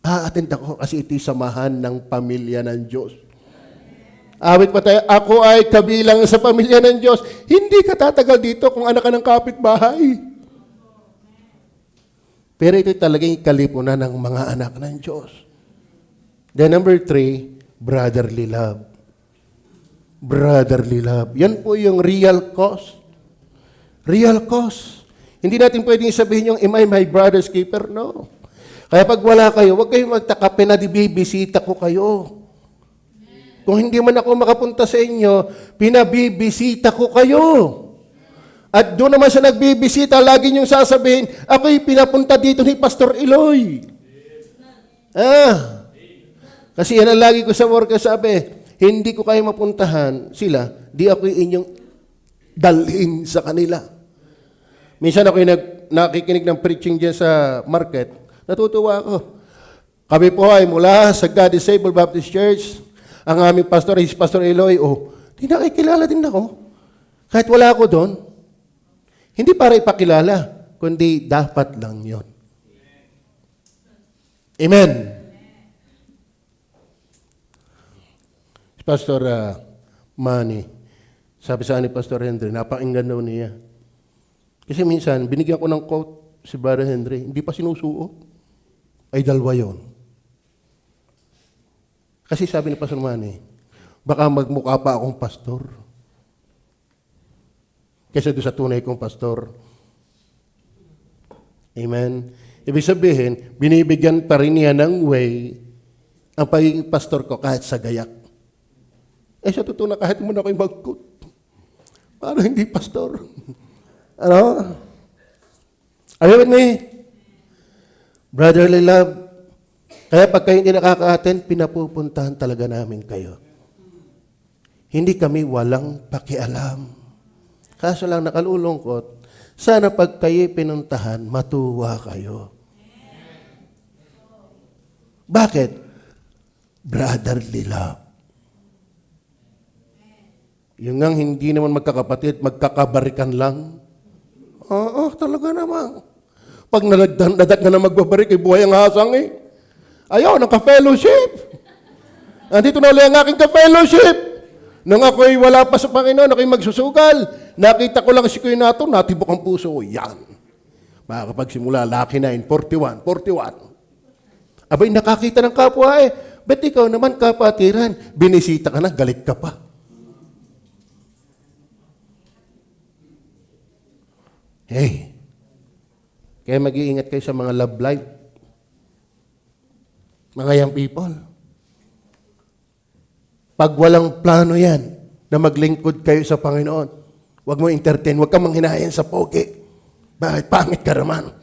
Attend ako kasi ito'y samahan ng pamilya ng Diyos. Awit pa tayo, ako ay kabilang sa pamilya ng Diyos. Hindi ka tatagal dito kung anak ka ng kapitbahay. Pero ito'y talagang kalipunan ng mga anak ng Diyos. Then number 3, brotherly love. Brotherly love. Yan po yung real cause. Real cause. Hindi natin pwedeng sabihin yung, am I my brother's keeper? No. Kaya pag wala kayo, huwag kayong magtaka, pinabibisita ko kayo. Kung hindi man ako makapunta sa inyo, pinabibisita ko kayo. At doon naman sa nagbibisita, lagi niyong sasabihin, ako'y pinapunta dito ni Pastor Eloy. Kasi yan ang lagi ko sa work sabi, hindi ko kayo mapuntahan sila, di ako'y inyong dalhin sa kanila. Minsan ako'y nakikinig ng preaching dyan sa market, natutuwa ako. Kami po ay mula sa God is Able Baptist Church. Ang aming pastor is Pastor Eloy. Di nakikilala din ako. Kahit wala ako doon. Hindi para ipakilala, kundi dapat lang yon. Amen. Pastor Manny, sabi sa ni Pastor Henry, napakinggan daw niya. Kasi minsan, binigyan ko ng quote si Brother Henry, hindi pa sinusuot. Ay dalawa yun. Kasi sabi ni Pastor Manny, baka magmukha pa akong pastor. Kaysa doon sa tunay kong pastor. Amen. Ibig sabihin, binibigyan pa rin niya ng way ang pagiging pastor ko kahit sa gayak. Sa totoo na kahit muna ako'y mag-coat. Parang hindi pastor. Ano? Are you with me? Brotherly love. Kaya pag kayo hindi nakaka-attend, pinapupuntahan talaga namin kayo. Hindi kami walang pakialam. Kaso lang nakalulungkot, sana pag kayo pinuntahan, matuwa kayo. Bakit? Brotherly love. Yung nga hindi naman magkakapatid, magkakabarikan lang. Oo, talaga naman. Pag nadag na magbabarik, buhay ang hasang Ayaw, naka-fellowship. Andito na ulit ang aking ka-fellowship. Nung ako'y wala pa sa Panginoon, ako'y magsusugal. Nakita ko lang si Kuya Nato, natibok ang puso ko. Yan. Makakapagsimula, Lucky 9, 41. Abay, nakakita ng kapwa ba't ikaw naman kapatiran? Binisita ka na, galit ka pa. Hey, kaya mag-iingat kayo sa mga love life. Mga young people. Pag walang plano yan, na maglingkod kayo sa Panginoon, huwag mo entertain, huwag kang manghinayan sa pogi. Bakit? Pangit ka naman.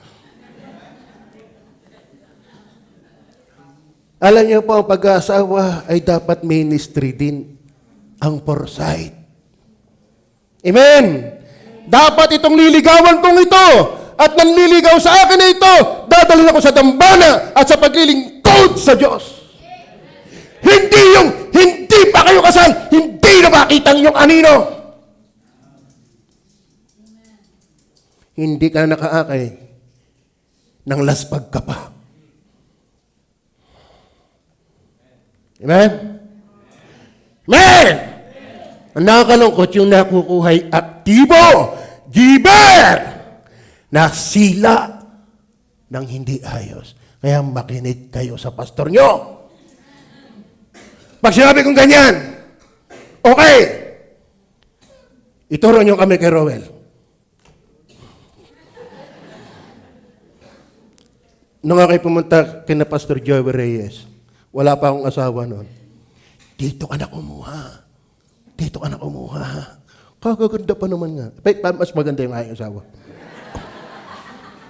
Alam niyo po, ang pag-aasawa ay dapat ministry din ang foresight. Amen! Dapat itong liligawan kong ito at nanliligaw sa akin na ito, dadalhin ako sa dambana at sa paglilingkod sa Diyos. Hindi pa kayo kasal, hindi na makita yung anino. hindi ka nakaakay ng laspag ka pa. Amen? Amen! Ang nakakalungkot yung nakukuhay aktibo, giver, na sila ng hindi ayos. Kaya makinig kayo sa pastor nyo. Pag sinabi kong ganyan, okay, ituro nyo kami kay Rowel. Nung ako'y pumunta kina Pastor Joey Reyes, wala pa akong asawa noon. Dito ka na kumuha. Dito ka na kumuha. Kagaganda pa naman nga. Mas maganda yung aking asawa.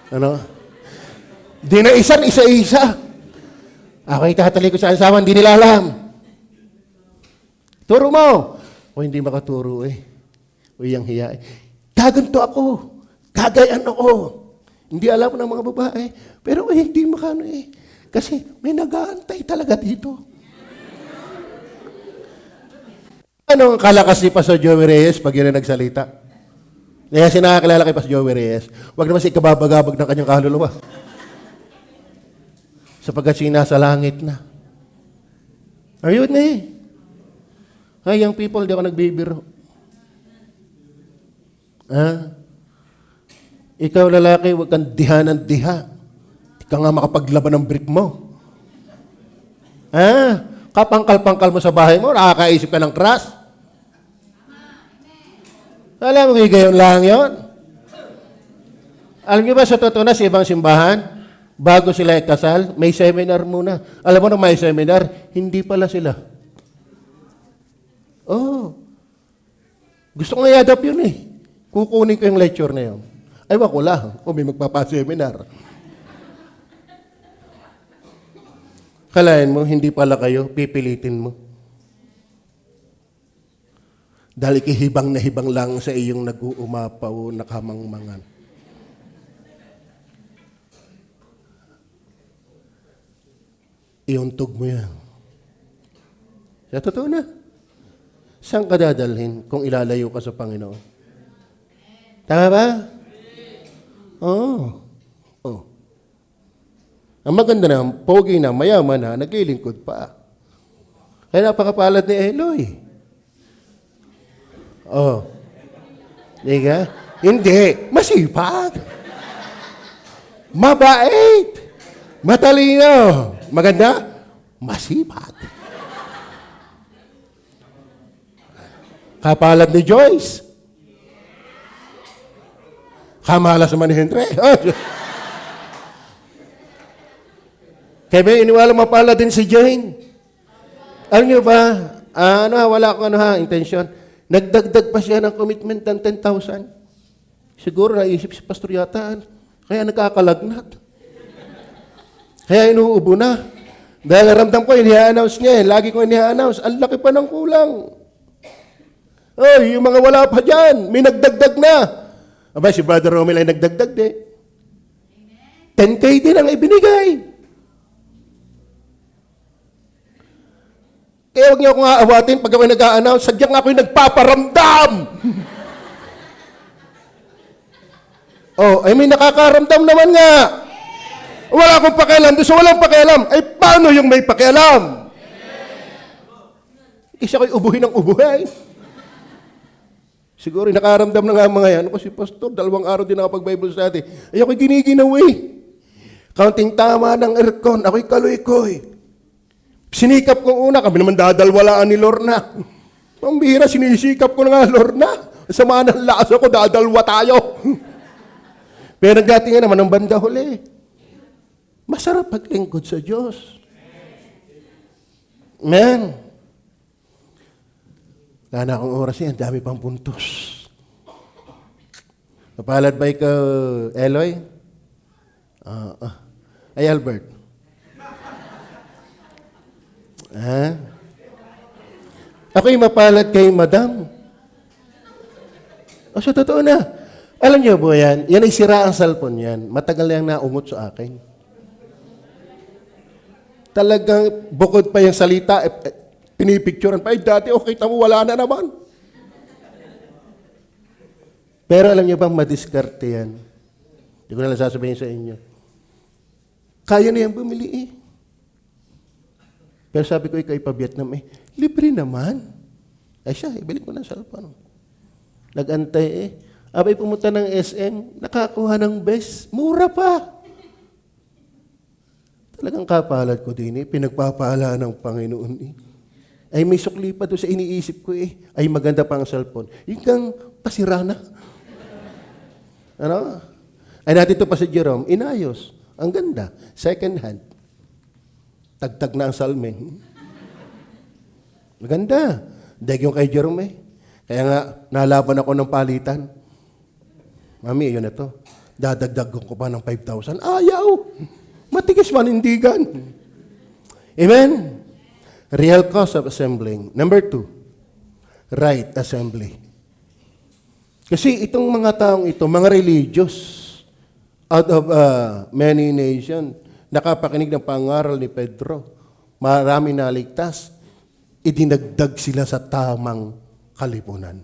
Ano? Di na isa-isa. Ako'y tatali ko sa asawa, hindi nila alam. Turo mo. O hindi makaturo eh. O iyang hiya eh. Gaganto ako. Gagayan ako. Hindi alam ng mga babae. Pero hindi makano eh. Kasi may nag-aantay talaga dito. Ano ang kalakas ni Pastor Joey Reyes pag yun ang nagsalita? Kaya sinakakilala kay Pastor Joey Reyes, huwag naman si kababagabag ng kanyang kaluluwa. Sapagkat siya nasa langit na. Ayun na eh. Ay, young people, di ako nagbibiro. Ikaw lalaki, huwag kang diha ng diha. Di ka nga makapaglaban ng brick mo. Kapangkal-pangkal mo sa bahay mo, nakakaisip ka ng crush. Alam mo, gayon lang yon. Alam niyo ba sa totoo na sa ibang simbahan, bago sila ikasal, may seminar muna. Alam mo na may seminar, hindi pala sila. Oh. Gusto ko nga i-adapt yun eh. Kukunin ko yung lecture na yun. Ay, wako lang. O may magpapaseminar. Kalain mo, hindi pala kayo, pipilitin mo. Dahil ikihibang na hibang lang sa iyong nag-uumapaw na kamangmangan. Iuntog mo yan. Sa totoo na. Saan ka dadalhin kung ilalayo ka sa Panginoon? Tama ba? Oo. Oh. Ang maganda na, pogi na, mayaman na, naglilingkod pa. Kaya napakapalad ni Eloy. Oh. Diga? Hindi. Masipag. Mabait. Matalino. Maganda? Masipag. Kapalad ni Joyce. Kamalas naman ni Henry. Kaya may iniwala mapala din si Jane. Alam niyo ba, wala akong intention. Nagdagdag pa siya ng commitment ng 10,000. Siguro naisip si Pastor yata. Kaya nagkakalagnat. Kaya inuubo na. Dahil ramdam ko, ini-announce niya eh. Lagi ko ini-announce. Ang laki pa ng kulang. Yung mga wala pa dyan, may nagdagdag na. Aba, si Brother Romel ay nagdagdag din. 10K din ang ibinigay. Kaya huwag niyo akong aawatin pag ako'y nag-a-announce, sadyang ako'y nagpaparamdam. May nakakaramdam naman nga. Wala akong pakialam, doon sa walang pakialam. Ay, paano yung may pakialam? Isa ko'y ubuhin ng ubuhay. Siguro nakaramdam na nga mga yan. Kasi Pastor, 2 araw din nakapag-Bible study. Ay, ako'y giniginaw eh. Counting tama ng aircon, ako'y kaloy-koy. Sinikap kong una, kami naman dadalwalaan ni Lorna. Ang bihira, sinisikap ko na nga, Lorna. Sama ng lakas ako, dadalwa tayo. Pero nagdating nga naman ng banda huli. Masarap paglingkod sa Diyos. Amen. Wala na akong oras yan, dami pang puntos. Mapalad ba ikaw, Eloy? Ay, Albert. Ako'y mapalad kay Madam. Sa totoo na. Alam niyo po yan, yan ay sira ang cellphone yan. Matagal na yung naungot sa akin. Talagang bukod pa yung salita, pinipicturean pa. Ay, dati, okay, tamo, wala na naman. Pero alam niyo bang madiskarte yan? Hindi ko na lang sasabihin sa inyo. Kaya na yan bumili eh. Pero sabi ko, ikaw ipa-Vietnam eh. Libre naman. Ay siya, ibili ko ng cellphone. Nag-antay eh. Abay pumunta ng SM, nakakuha ng best. Mura pa. Talagang kapalad ko din eh. Pinagpapahala ng Panginoon eh. Ay may sukli pa doon sa iniisip ko eh. Ay maganda pa ang cellphone. Yung kang pasira na. Ano? Ay natin ito pa si Jerome, inayos. Ang ganda. Second hand. Tagtag na ang salmin. Maganda. Dahil yung kay Jerome eh. Kaya nga, nalaban ako ng palitan. Mami, yun na to. Dadagdag ko pa ng 5,000. Ayaw! Matigas manindigan. Amen? Real cause of assembling. Number 2, right assembly. Kasi itong mga taong ito, mga religious, out of many nations, nakapakinig ng pangaral ni Pedro, marami naligtas, idinagdag sila sa tamang kalipunan.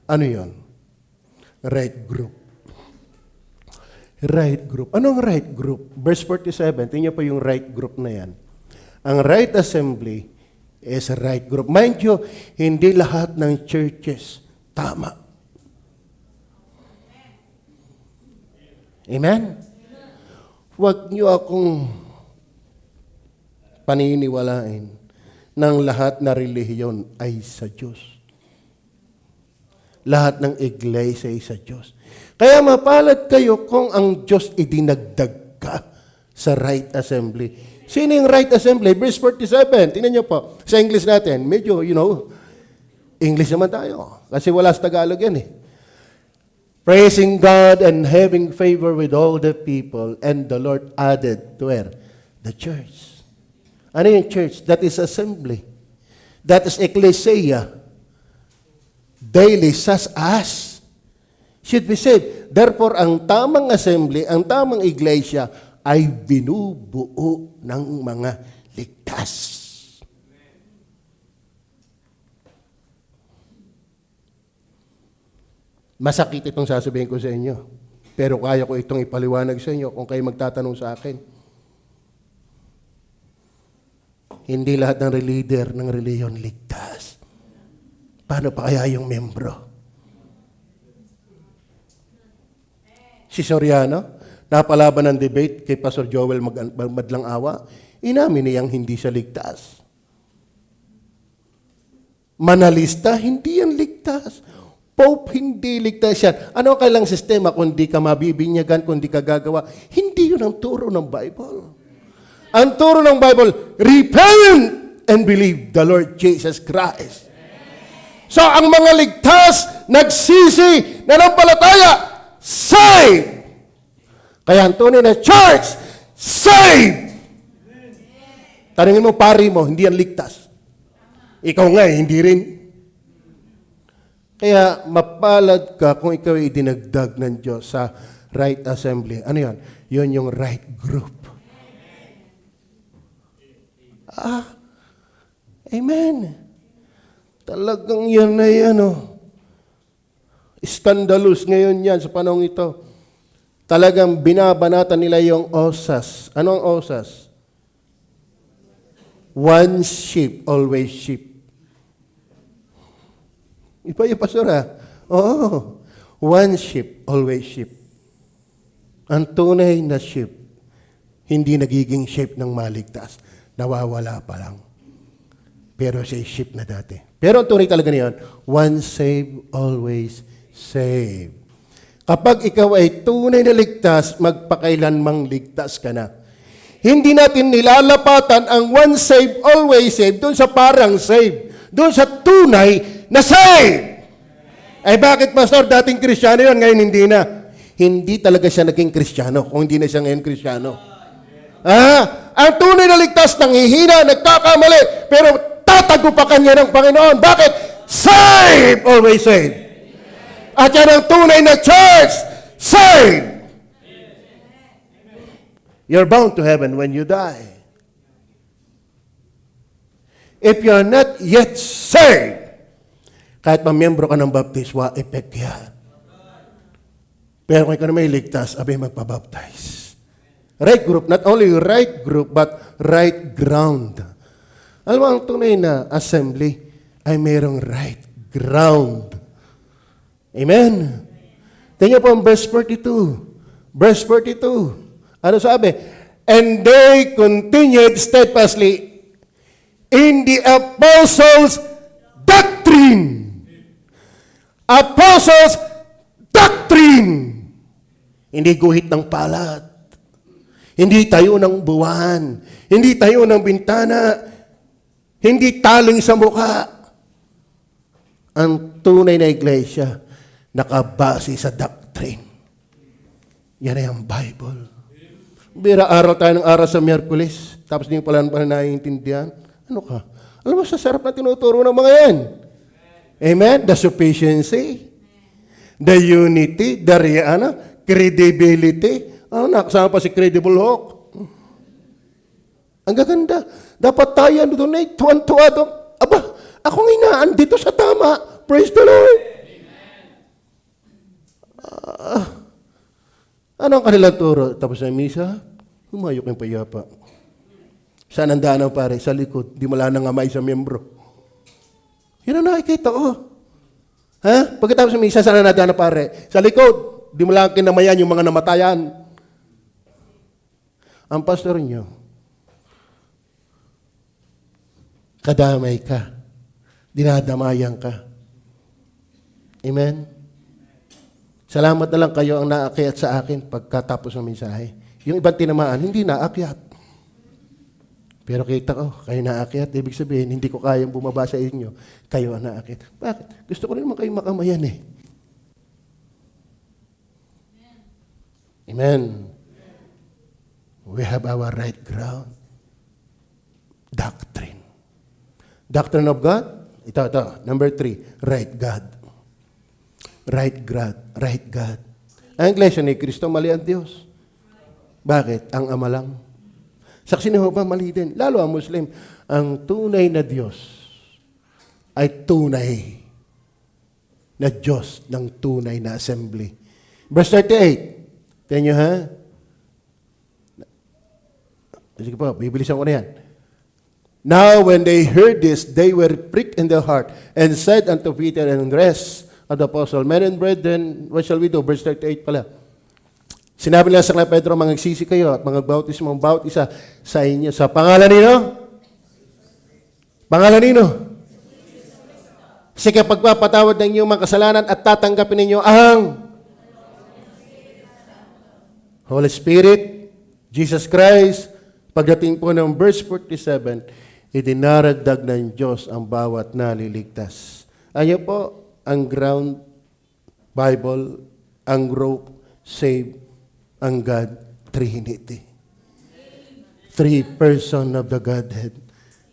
Ano yon? Right group. Right group. Anong right group? Verse 47, tingnan po yung right group na yan. Ang right assembly is a right group. Mind you, hindi lahat ng churches tama. Amen? Huwag niyo akong paniniwalain ng lahat na relihiyon ay sa Diyos. Lahat ng iglesia ay sa Diyos. Kaya mapalad kayo kung ang Diyos idinagdag ka sa right assembly. Sino yung right assembly? Verse 47. Tingnan niyo po. Sa English natin, medyo, English naman tayo. Kasi wala sa Tagalog yan eh. Praising God and having favor with all the people, and the Lord added to where? The church. Ano yung church? That is assembly. That is ecclesia. Daily, such as should be saved. Therefore, ang tamang assembly, ang tamang iglesia, ay binubuo ng mga ligtas. Masakit itong sasabihin ko sa inyo. Pero kaya ko itong ipaliwanag sa inyo kung kayo magtatanong sa akin. Hindi lahat ng leader ng reliyon ligtas. Paano pa kaya yung membro? Si Soriano, napalaban ng debate kay Pastor Joel Madlang Awa, inamin niyang hindi siya ligtas. Manalista, hindi yan ligtas. Pope, hindi ligtas yan. Ano ang kailang sistema kung di ka mabibinyagan, kung di ka gagawa? Hindi yun ang turo ng Bible. Ang turo ng Bible, repent and believe the Lord Jesus Christ. So, ang mga ligtas, nagsisi, nanampalataya, saved. Kaya ang tunay na church, saved. Tanungin mo, pari mo, hindi yan ligtas. Ikaw nga, hindi rin. Kaya mapalad ka kung ikaw ay dinagdag ng Diyos sa right assembly. Ano yan? Yun yung right group. Amen. Talagang yan na yan, Scandalous ngayon yan sa panahon ito. Talagang binabanatan nila yung osas. Ano ang osas? One sheep, always sheep. Iba yung pastora. Oo. One sheep, always sheep. Ang tunay na sheep, hindi nagiging sheep ng maligtas. Nawawala pa lang. Pero siya sheep na dati. Pero ang tunay talaga niyan, one save, always save. Kapag ikaw ay tunay na ligtas, magpakailanmang ligtas ka na. Hindi natin nilalapatan ang one save, always save, doon sa parang save. Doon sa tunay na save. Ay bakit, Pastor, dating Kristiyano yun, ngayon hindi na. Hindi talaga siya naging Kristiyano kung hindi na siya ngayon Kristiyano. Ang tunay na ligtas, nanghihina, nagkakamali, pero tatagupakan niya ng Panginoon. Bakit? Save! Always save. At yan ang tunay na church. Save! You're bound to heaven when you die. If you're not yet saved, kahit mamiyembro ka ng baptiswa, epek yan. Pero kung ikaw na may ligtas, abay magpabaptize. Right group, not only right group, but right ground. Alam mo, ang tunay na assembly ay mayroong right ground. Amen? Tingnan po ang verse 42. Verse 42. Ano sabi? And they continued steadfastly in the apostles' doctrine. Apostles' doctrine. Hindi guhit ng palat. Hindi tayo ng buwan. Hindi tayo ng bintana. Hindi taling sa mukha. Ang tunay na iglesia, nakabase sa doctrine. Yan ay ang Bible. Bira, aral tayo ng aral sa Miyerkules, tapos hindi pala naiintindihan. Ano ka? Alam mo, sa sarap na tinuturo ng mga yan. Amen? The sufficiency, the unity, the credibility. Ano na, kasama pa si Credible Hawk. Ang gaganda. Dapat tayo doon ay tuwan-tuwa doon. Aba, akong inaan dito sa tama. Praise the Lord. Ano ang kanilang turo? Tapos na misa, humayok yung payapa. Saan ang daan ng pare? Sa likod. Di mala nang ngamay sa membro. Yan ang nakikita, Ha? Pagkatapos ng misa, saan ang daan ng pare? Sa likod. Di mala kinamayan yung mga namatayan. Ang pastor nyo, kadamay ka. Dinadamayan ka. Amen? Salamat na lang kayo ang naakyat sa akin pagkatapos ng mensahe. Yung ibang tinamaan, hindi naakyat. Pero kita ko, kayo naakyat. Ibig sabihin, hindi ko kayang bumaba sa inyo. Kayo ang naakyat. Bakit? Gusto ko rin naman kayo makamayan eh. Amen. We have our right ground. Doctrine. Doctrine of God? Ito. Number 3, right God. Right God. Right God. Ang iglesia ni Kristo, mali ang Diyos. Bakit? Ang Ama lang. Saksi ni Jehovah, mali din. Lalo ang Muslim, ang tunay na Diyos ay tunay na Diyos ng tunay na assembly. Verse 38. Tingnan nyo, ha? Sige po, bibilisan ko na yan. Now, when they heard this, they were pricked in their heart and said unto Peter and the rest of the apostle, Men and brethren, what shall we do? Verse 38 pala. Sinabi nila sa kay Pedro, mangagsisi kayo at mangagbautismo ang bawat isa sa inyo. Sa pangalan nino? Pangalan nino? Sige, pagpapatawad ng inyong mga kasalanan at tatanggapin ninyo ang Holy Spirit, Jesus Christ. Pagdating po ng verse 47, idinaragdag ng Diyos ang bawat naliligtas. Ayan po ang ground, Bible, ang rope, save, ang God, Trinity. Three person of the Godhead.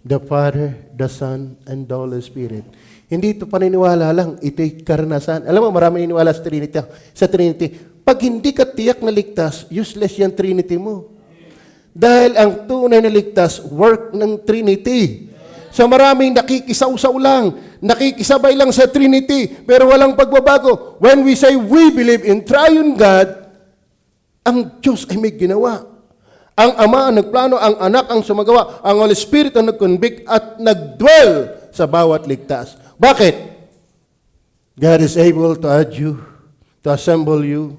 The Father, the Son, and the Holy Spirit. Hindi ito paniniwala lang, ito'y karanasan. Alam mo, marami niniwala sa Trinity. Sa Trinity, pag hindi ka tiyak na ligtas, useless yung Trinity mo. Dahil ang tunay na ligtas, work ng Trinity. So maraming nakikisaw-saw lang, nakikisabay lang sa Trinity, pero walang pagbabago. When we say we believe in triune God, ang Diyos ay may ginawa. Ang Ama ang nagplano, ang Anak ang sumagawa, ang Holy Spirit ang nag-convict at nag-dwell sa bawat ligtas. Bakit? God is able to add you, to assemble you.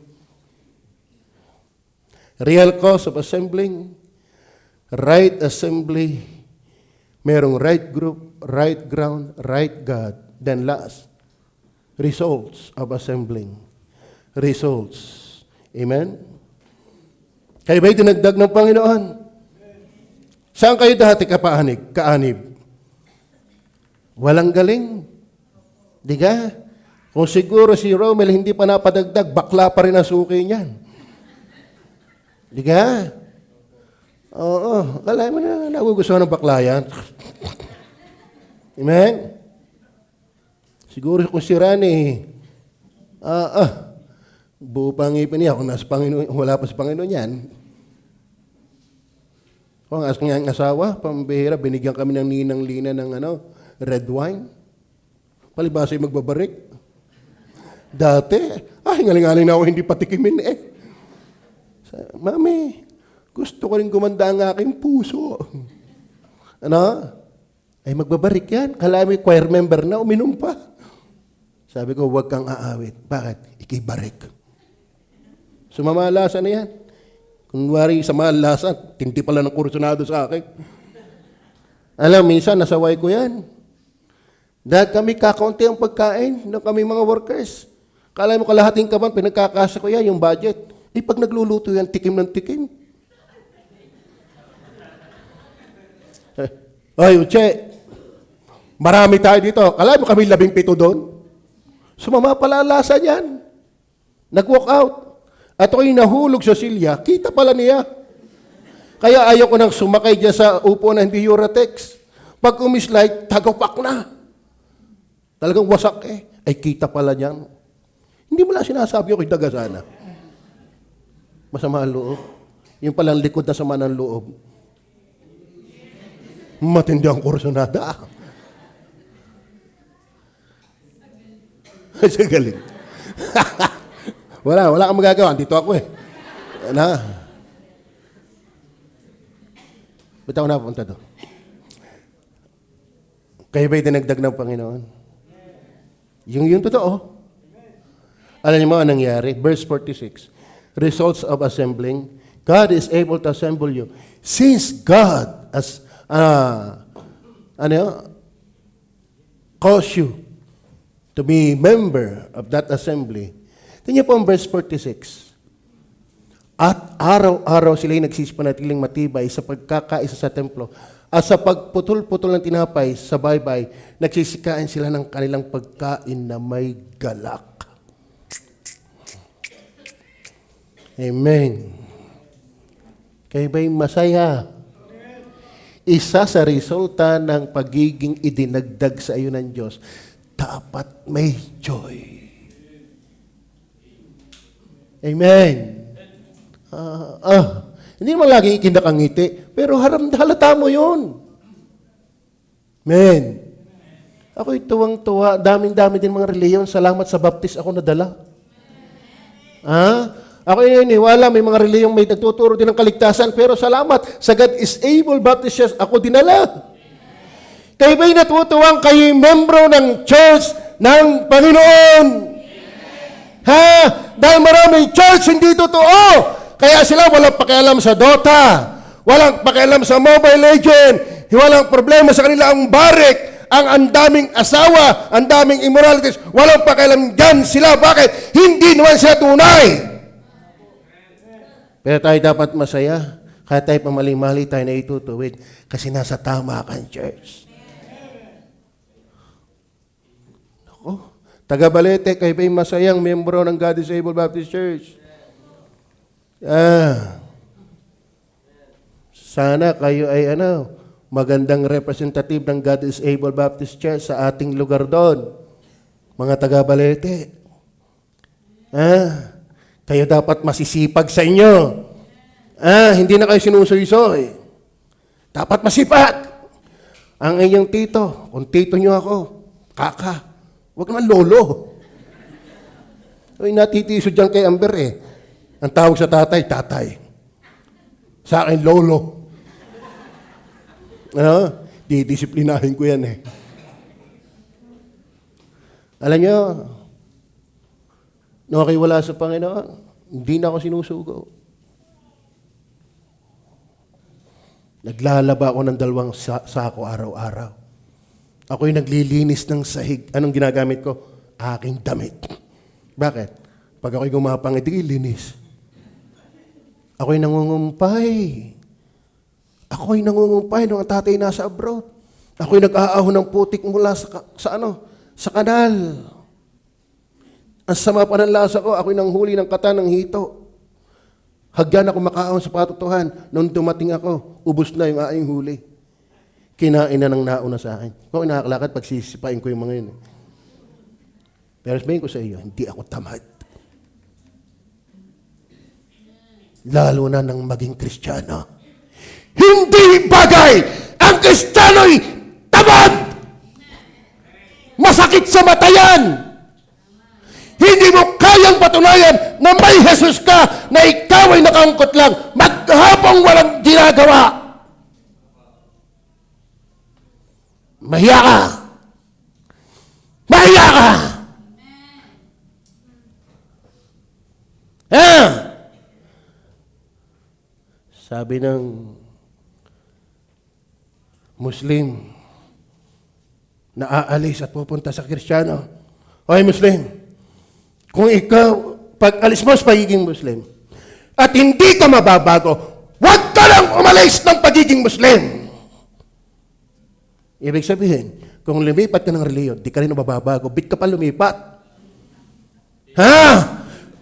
Real cause of assembling, right assembly, merong right group, right ground, right God. Then last, results of assembling. Results. Amen? Kayo ba'y dinagdag ng Panginoon? Saan kayo dati kaanib? Walang galing. Di ka? Kung siguro si Romel hindi pa napadagdag, bakla pa rin ang suki niyan. Di ka? Oo. Alam mo na, nagugustuhan ng bakla yan. Amen? Siguro kung si Rani, buo pa ang ipin niya. Kung nasa Panginoon, wala pa sa Panginoon yan. Kung ang aking asawa, pambihira, binigyan kami ng ninang lina ng red wine. Palibasa yung magbabarik. Dati, hingaling-haling na ako hindi patikimin eh. Mami, gusto ko rin gumanda ang aking puso. Ano? Ay magbabarik yan. Kala may choir member na, uminom pa. Sabi ko, huwag kang aawit. Bakit? Ikibarik. Sumamalasan na yan. Kunwari sa malasan, tinti pala ng kursunado sa akin. Alam, minsan nasaway ko yan. Dahil kami kakaunti ang pagkain ng kami mga workers. Kala mo kalahating kaban, pinagkakasa ko yan, yung budget. Pag nagluluto yan, tikim ng tikim. Ay, Uche, marami tayo dito. Kala mo kami 17 doon? Sumama pala ang lasa niyan. Nag-walk out. At ako'y nahulog sa silya, kita pala niya. Kaya ayaw ko nang sumakay dyan sa upo na hindi Uratex. Pag umislide, tagapak na. Talagang wasak eh. Ay kita pala niyan. Hindi mo lang sinasabi ako'y daga sana. Masama ang loob. Yung palang likod na sama ng loob. Matindi ang kursunada. Sa galing. wala kang magagawa. Dito ako eh. Na. Ba't ako napunta doon? Kayo ba'y dinagdag ng Panginoon? Yung totoo. Alam niyo mo ang nangyari? Verse 46. Results of assembling. God is able to assemble you. Since God has cause you to be member of that assembly. Tingnan po ang verse 46. At araw-araw sila'y nagsisipanatiling matibay sa pagkakaisa sa templo at sa pagputol-putol ng tinapay sa baybay, nagsisikain sila ng kanilang pagkain na may galak. Amen. Kayo ba'y masaya? Isa sa resulta ng pagiging idinagdag sa iyo ng Diyos, dapat may joy. Amen. Hindi naman laging ikindak ang ngiti, pero halata mo yun. Amen. Ako'y tuwang-tuwa, daming-dami din mga reliyon, salamat sa baptist ako nadala. Ako iniwala, may mga reliyong may nagtuturo din ng kaligtasan, pero salamat, sa God is able Baptist Church, ako dinala. Kayo ba'y natutuwang kayo membro ng church ng Panginoon? Ha? Dahil maraming church hindi totoo. Kaya sila walang pakialam sa Dota, walang pakialam sa Mobile Legend, walang problema sa kanila ang barik, ang daming asawa, ang daming immoralities, walang pakialam dyan sila. Bakit? Hindi naman sila tunay. Pero tayo dapat masaya. Kaya tayo pamali-mali tayo na itutuwid. Kasi nasa tama kang church. Ako, taga Balete, kayo ba'y masayang membro ng God is Able Baptist Church? Sana kayo ay magandang representative ng God is Able Baptist Church sa ating lugar doon. Mga taga Balete. Kayo dapat masisipag sa inyo. Hindi na kayo sinusuy-soy. Dapat masipag. Ang inyong tito, kung tito nyo ako, kaka, huwag naman lolo. Ay, natitiso dyan kay Amber eh. Ang tawag sa tatay, tatay. Sa akin, lolo. Didisiplinahin ko yan eh. Alam nyo, nung ako'y wala sa Panginoon, hindi na ako sinusugo. Naglalaba ako ng 2 sako araw-araw. Ako'y naglilinis ng sahig. Anong ginagamit ko? Aking damit. Bakit? Pag ako'y gumapang, linis. Ako'y nangungumpay. Ako'y nangungumpay nung ang tatay nasa abroad. Ako'y nag-aaho ng putik mula sa kanal. Ang sama pa ng lasa ko, ako'y nanghuli ng kata ng hito. Hagyan ako makaahon sa patutuhan. Nung dumating ako, ubos na yung aking huli. Kinain na ng nauna sa akin. Kung inakalakad, pagsisipain ko yung mga yun. Pero sabihin ko sa iyo, hindi ako tamad. Lalo na nang maging Kristiyano. Hindi bagay ang Kristiyano'y tamad! Masakit sa mata yan! Hindi mo kayang patunayan na may Jesus ka, na ikaw ay nakaangkot lang, maghapong walang ginagawa. Mahiya ka. Mahiya ka. Sabi ng Muslim na aalis at pupunta sa Kristiyano, "Hoy Muslim, kung ikaw, pag alis mo sa pagiging Muslim, at hindi ka mababago, huwag ka lang umalis ng pagiging Muslim." Ibig sabihin, kung lumipat ka ng reliyon, di ka rin mababago. Bit ka pa lumipat. Ha?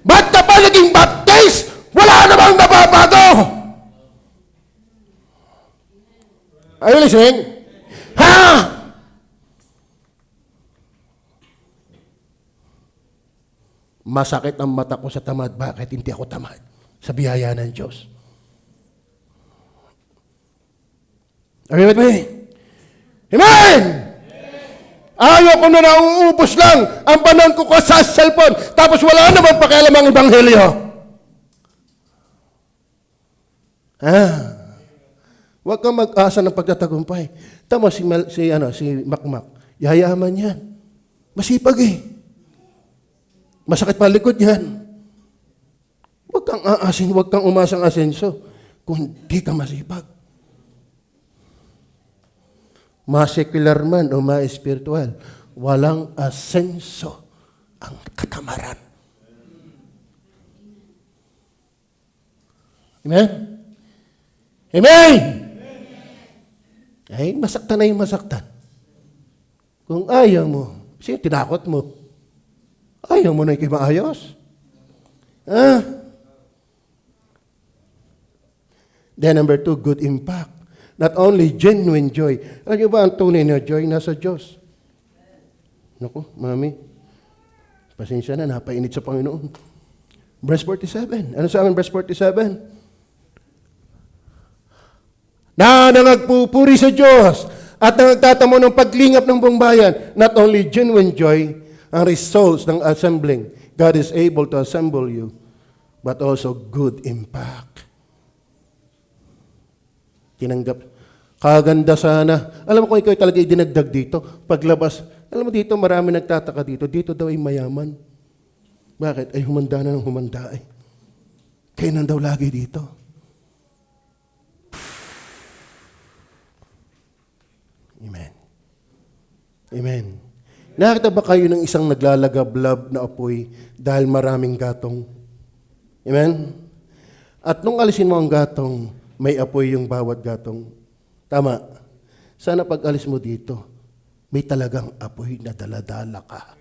Ba't ka pa naging baptized? Wala namang nababago. Are you listening? Ha? Masakit ang mata ko sa tamad. Bakit hindi ako tamad? Sa biyaya ng Diyos. Are you with me? Amen! Ayaw ko na nauubos lang ang panahon ko sa cellphone, tapos wala namang pakialam ang ebanghelyo. Huwag kang mag-asa ng pagtatagumpay. Tama si Makmak. Yayaman yan. Masipag eh. Masakit pa likod yan. Huwag kang aasin, huwag kang umasang asenso kung di ka masipag. Ma-secular man o ma-spiritual, walang asenso ang katamaran. Amen? Amen! Ay, masaktan na yung masaktan. Kung ayaw mo, kasi tinakot mo, ayaw mo na yung maayos. Then number 2, good impact. Not only genuine joy. Alam niyo ba ang tunay na joy nasa Diyos? Naku, mami, pasensya na, napainit sa Panginoon. Verse 47. Ano sa amin verse 47? Na nangagpupuri sa Diyos at nagtatamo ng paglingap ng buong bayan, not only genuine joy ang results ng assembling, God is able to assemble you, but also good impact. Tinanggap. Kaganda sana. Alam mo kung ikaw talaga idinagdag dito, paglabas, alam mo dito, marami nagtataka dito. Dito daw ay mayaman. Bakit? Ay humanda na ng humanda eh. Kainan daw lagi dito. Amen. Amen. Nakita ba kayo ng isang naglalagablab na apoy dahil maraming gatong? Amen? At nung alisin mo ang gatong, may apoy yung bawat gatong. Tama. Sana pag alis mo dito, may talagang apoy na daladala ka.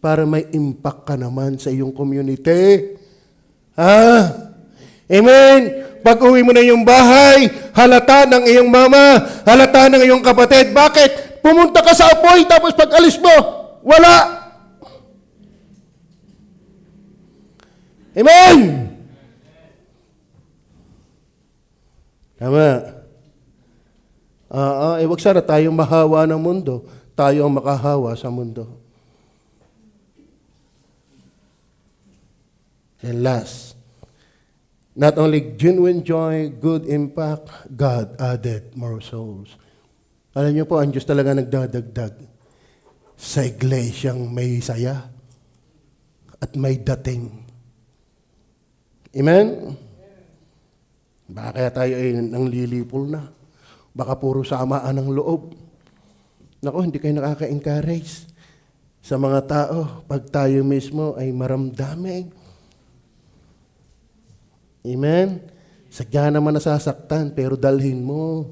Para may impact ka naman sa iyong community. Amen? Pag uwi mo na yung bahay, halata ng iyong mama, halata ng iyong kapatid. Bakit? Pumunta ka sa apoy, tapos pag alis mo, wala. Amen? Tama. Wag sana tayong mahawa ng mundo. Tayo ang makahawa sa mundo. And last, not only genuine joy, good impact, God added more souls. Alam niyo po, ang Diyos talaga nagdadagdag sa iglesyang may saya at may dating. Amen? Baka kaya tayo ay nanglilipol na. Baka puro samaan ng loob. Naku, hindi kayo nakaka-encourage sa mga tao pag tayo mismo ay maramdamin. Amen? Sadya naman nasasaktan, pero dalhin mo.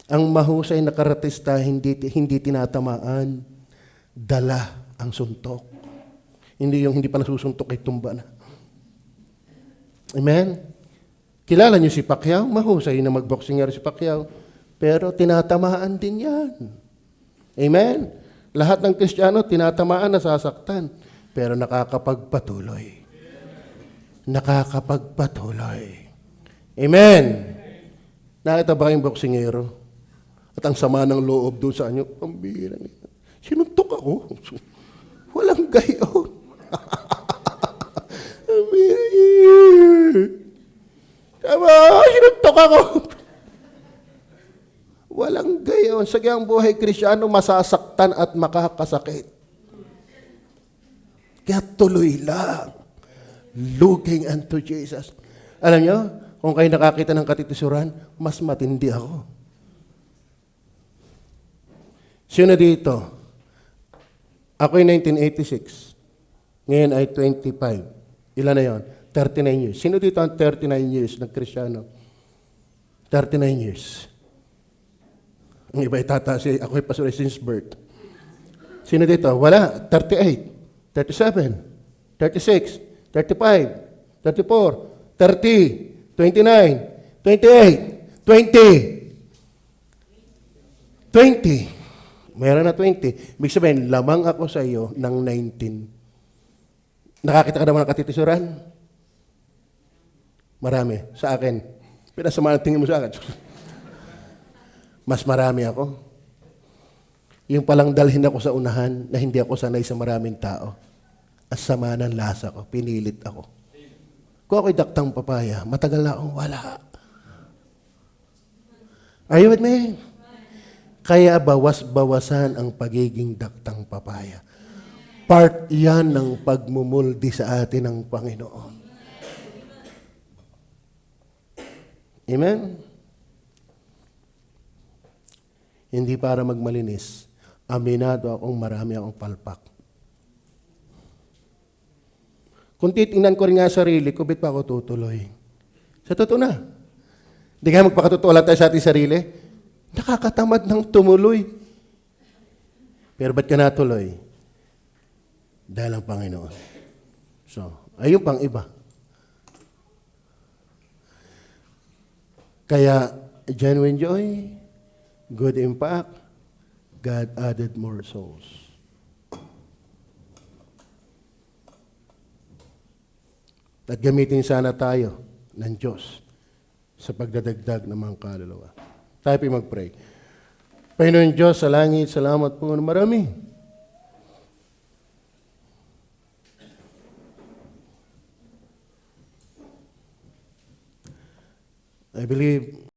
Ang mahusay na karatista, hindi tinatamaan. Dala ang suntok. Hindi yung hindi pa nasusuntok ay tumba na. Amen? Kilala niyo si Pacquiao? Mahusay na magboxing si Pacquiao. Pero tinatamaan din yan. Amen? Lahat ng Kristiyano, tinatamaan, nasasaktan. Pero nakakapagpatuloy. Nakakapagpatuloy. Amen? Nakita ba kayong boksingero? At ang sama ng loob doon sa inyo, ang bihira niya. Sinuntok ako. Walang gayon. Tama, sinuntok ako. Walang gayon. Sa gayang buhay Kristyano, masasaktan at makakasakit. Kaya tuloy lang. Looking unto Jesus. Alam nyo, kung kayo nakakita ng katitisuran, mas matindi ako. Sino dito? Ako'y 1986. Ngayon ay 25. Ilan na yon? 39 years. Sino dito ang 39 years ng Kristyano? 39 years. Ang iba itataas, ako'y pastor since birth. Sino dito? Wala. 38, 37, 36, 35, 34, 30, 29, 28, 20. 20. Meron na 20. Ibig sabihin, lamang ako sa iyo ng 19. Nakakita ka naman ng katitisuran? Marami. Sa akin. Pinasama ang tingin mo sa akin. Mas marami ako. Yung palang dalhin ako sa unahan na hindi ako sanay sa maraming tao. At sama ng lasa ko. Pinilit ako. Kung ako'y daktang papaya, matagal na akong wala. Are you with me? Kaya bawas-bawasan ang pagiging daktang papaya. Part yan ng pagmumuldi sa atin ng Panginoon. Amen? Hindi para magmalinis. Aminado akong marami akong palpak. Kung titingnan ko rin nga sarili ko, ba't pa ako tutuloy? Sa totoo na. Hindi nga magpakatotoo lang tayo sa ating sarili. Nakakatamad ng tumuloy. Pero ba't ka natuloy? Dahil ang Panginoon. So, ayun pang iba. Kaya, genuine joy, good impact, God added more souls. At gamitin sana tayo ng Diyos sa pagdadagdag ng mga kaluluwa. Tayo po mag-pray. Panginoon Diyos, sa langit, salamat po na marami. I believe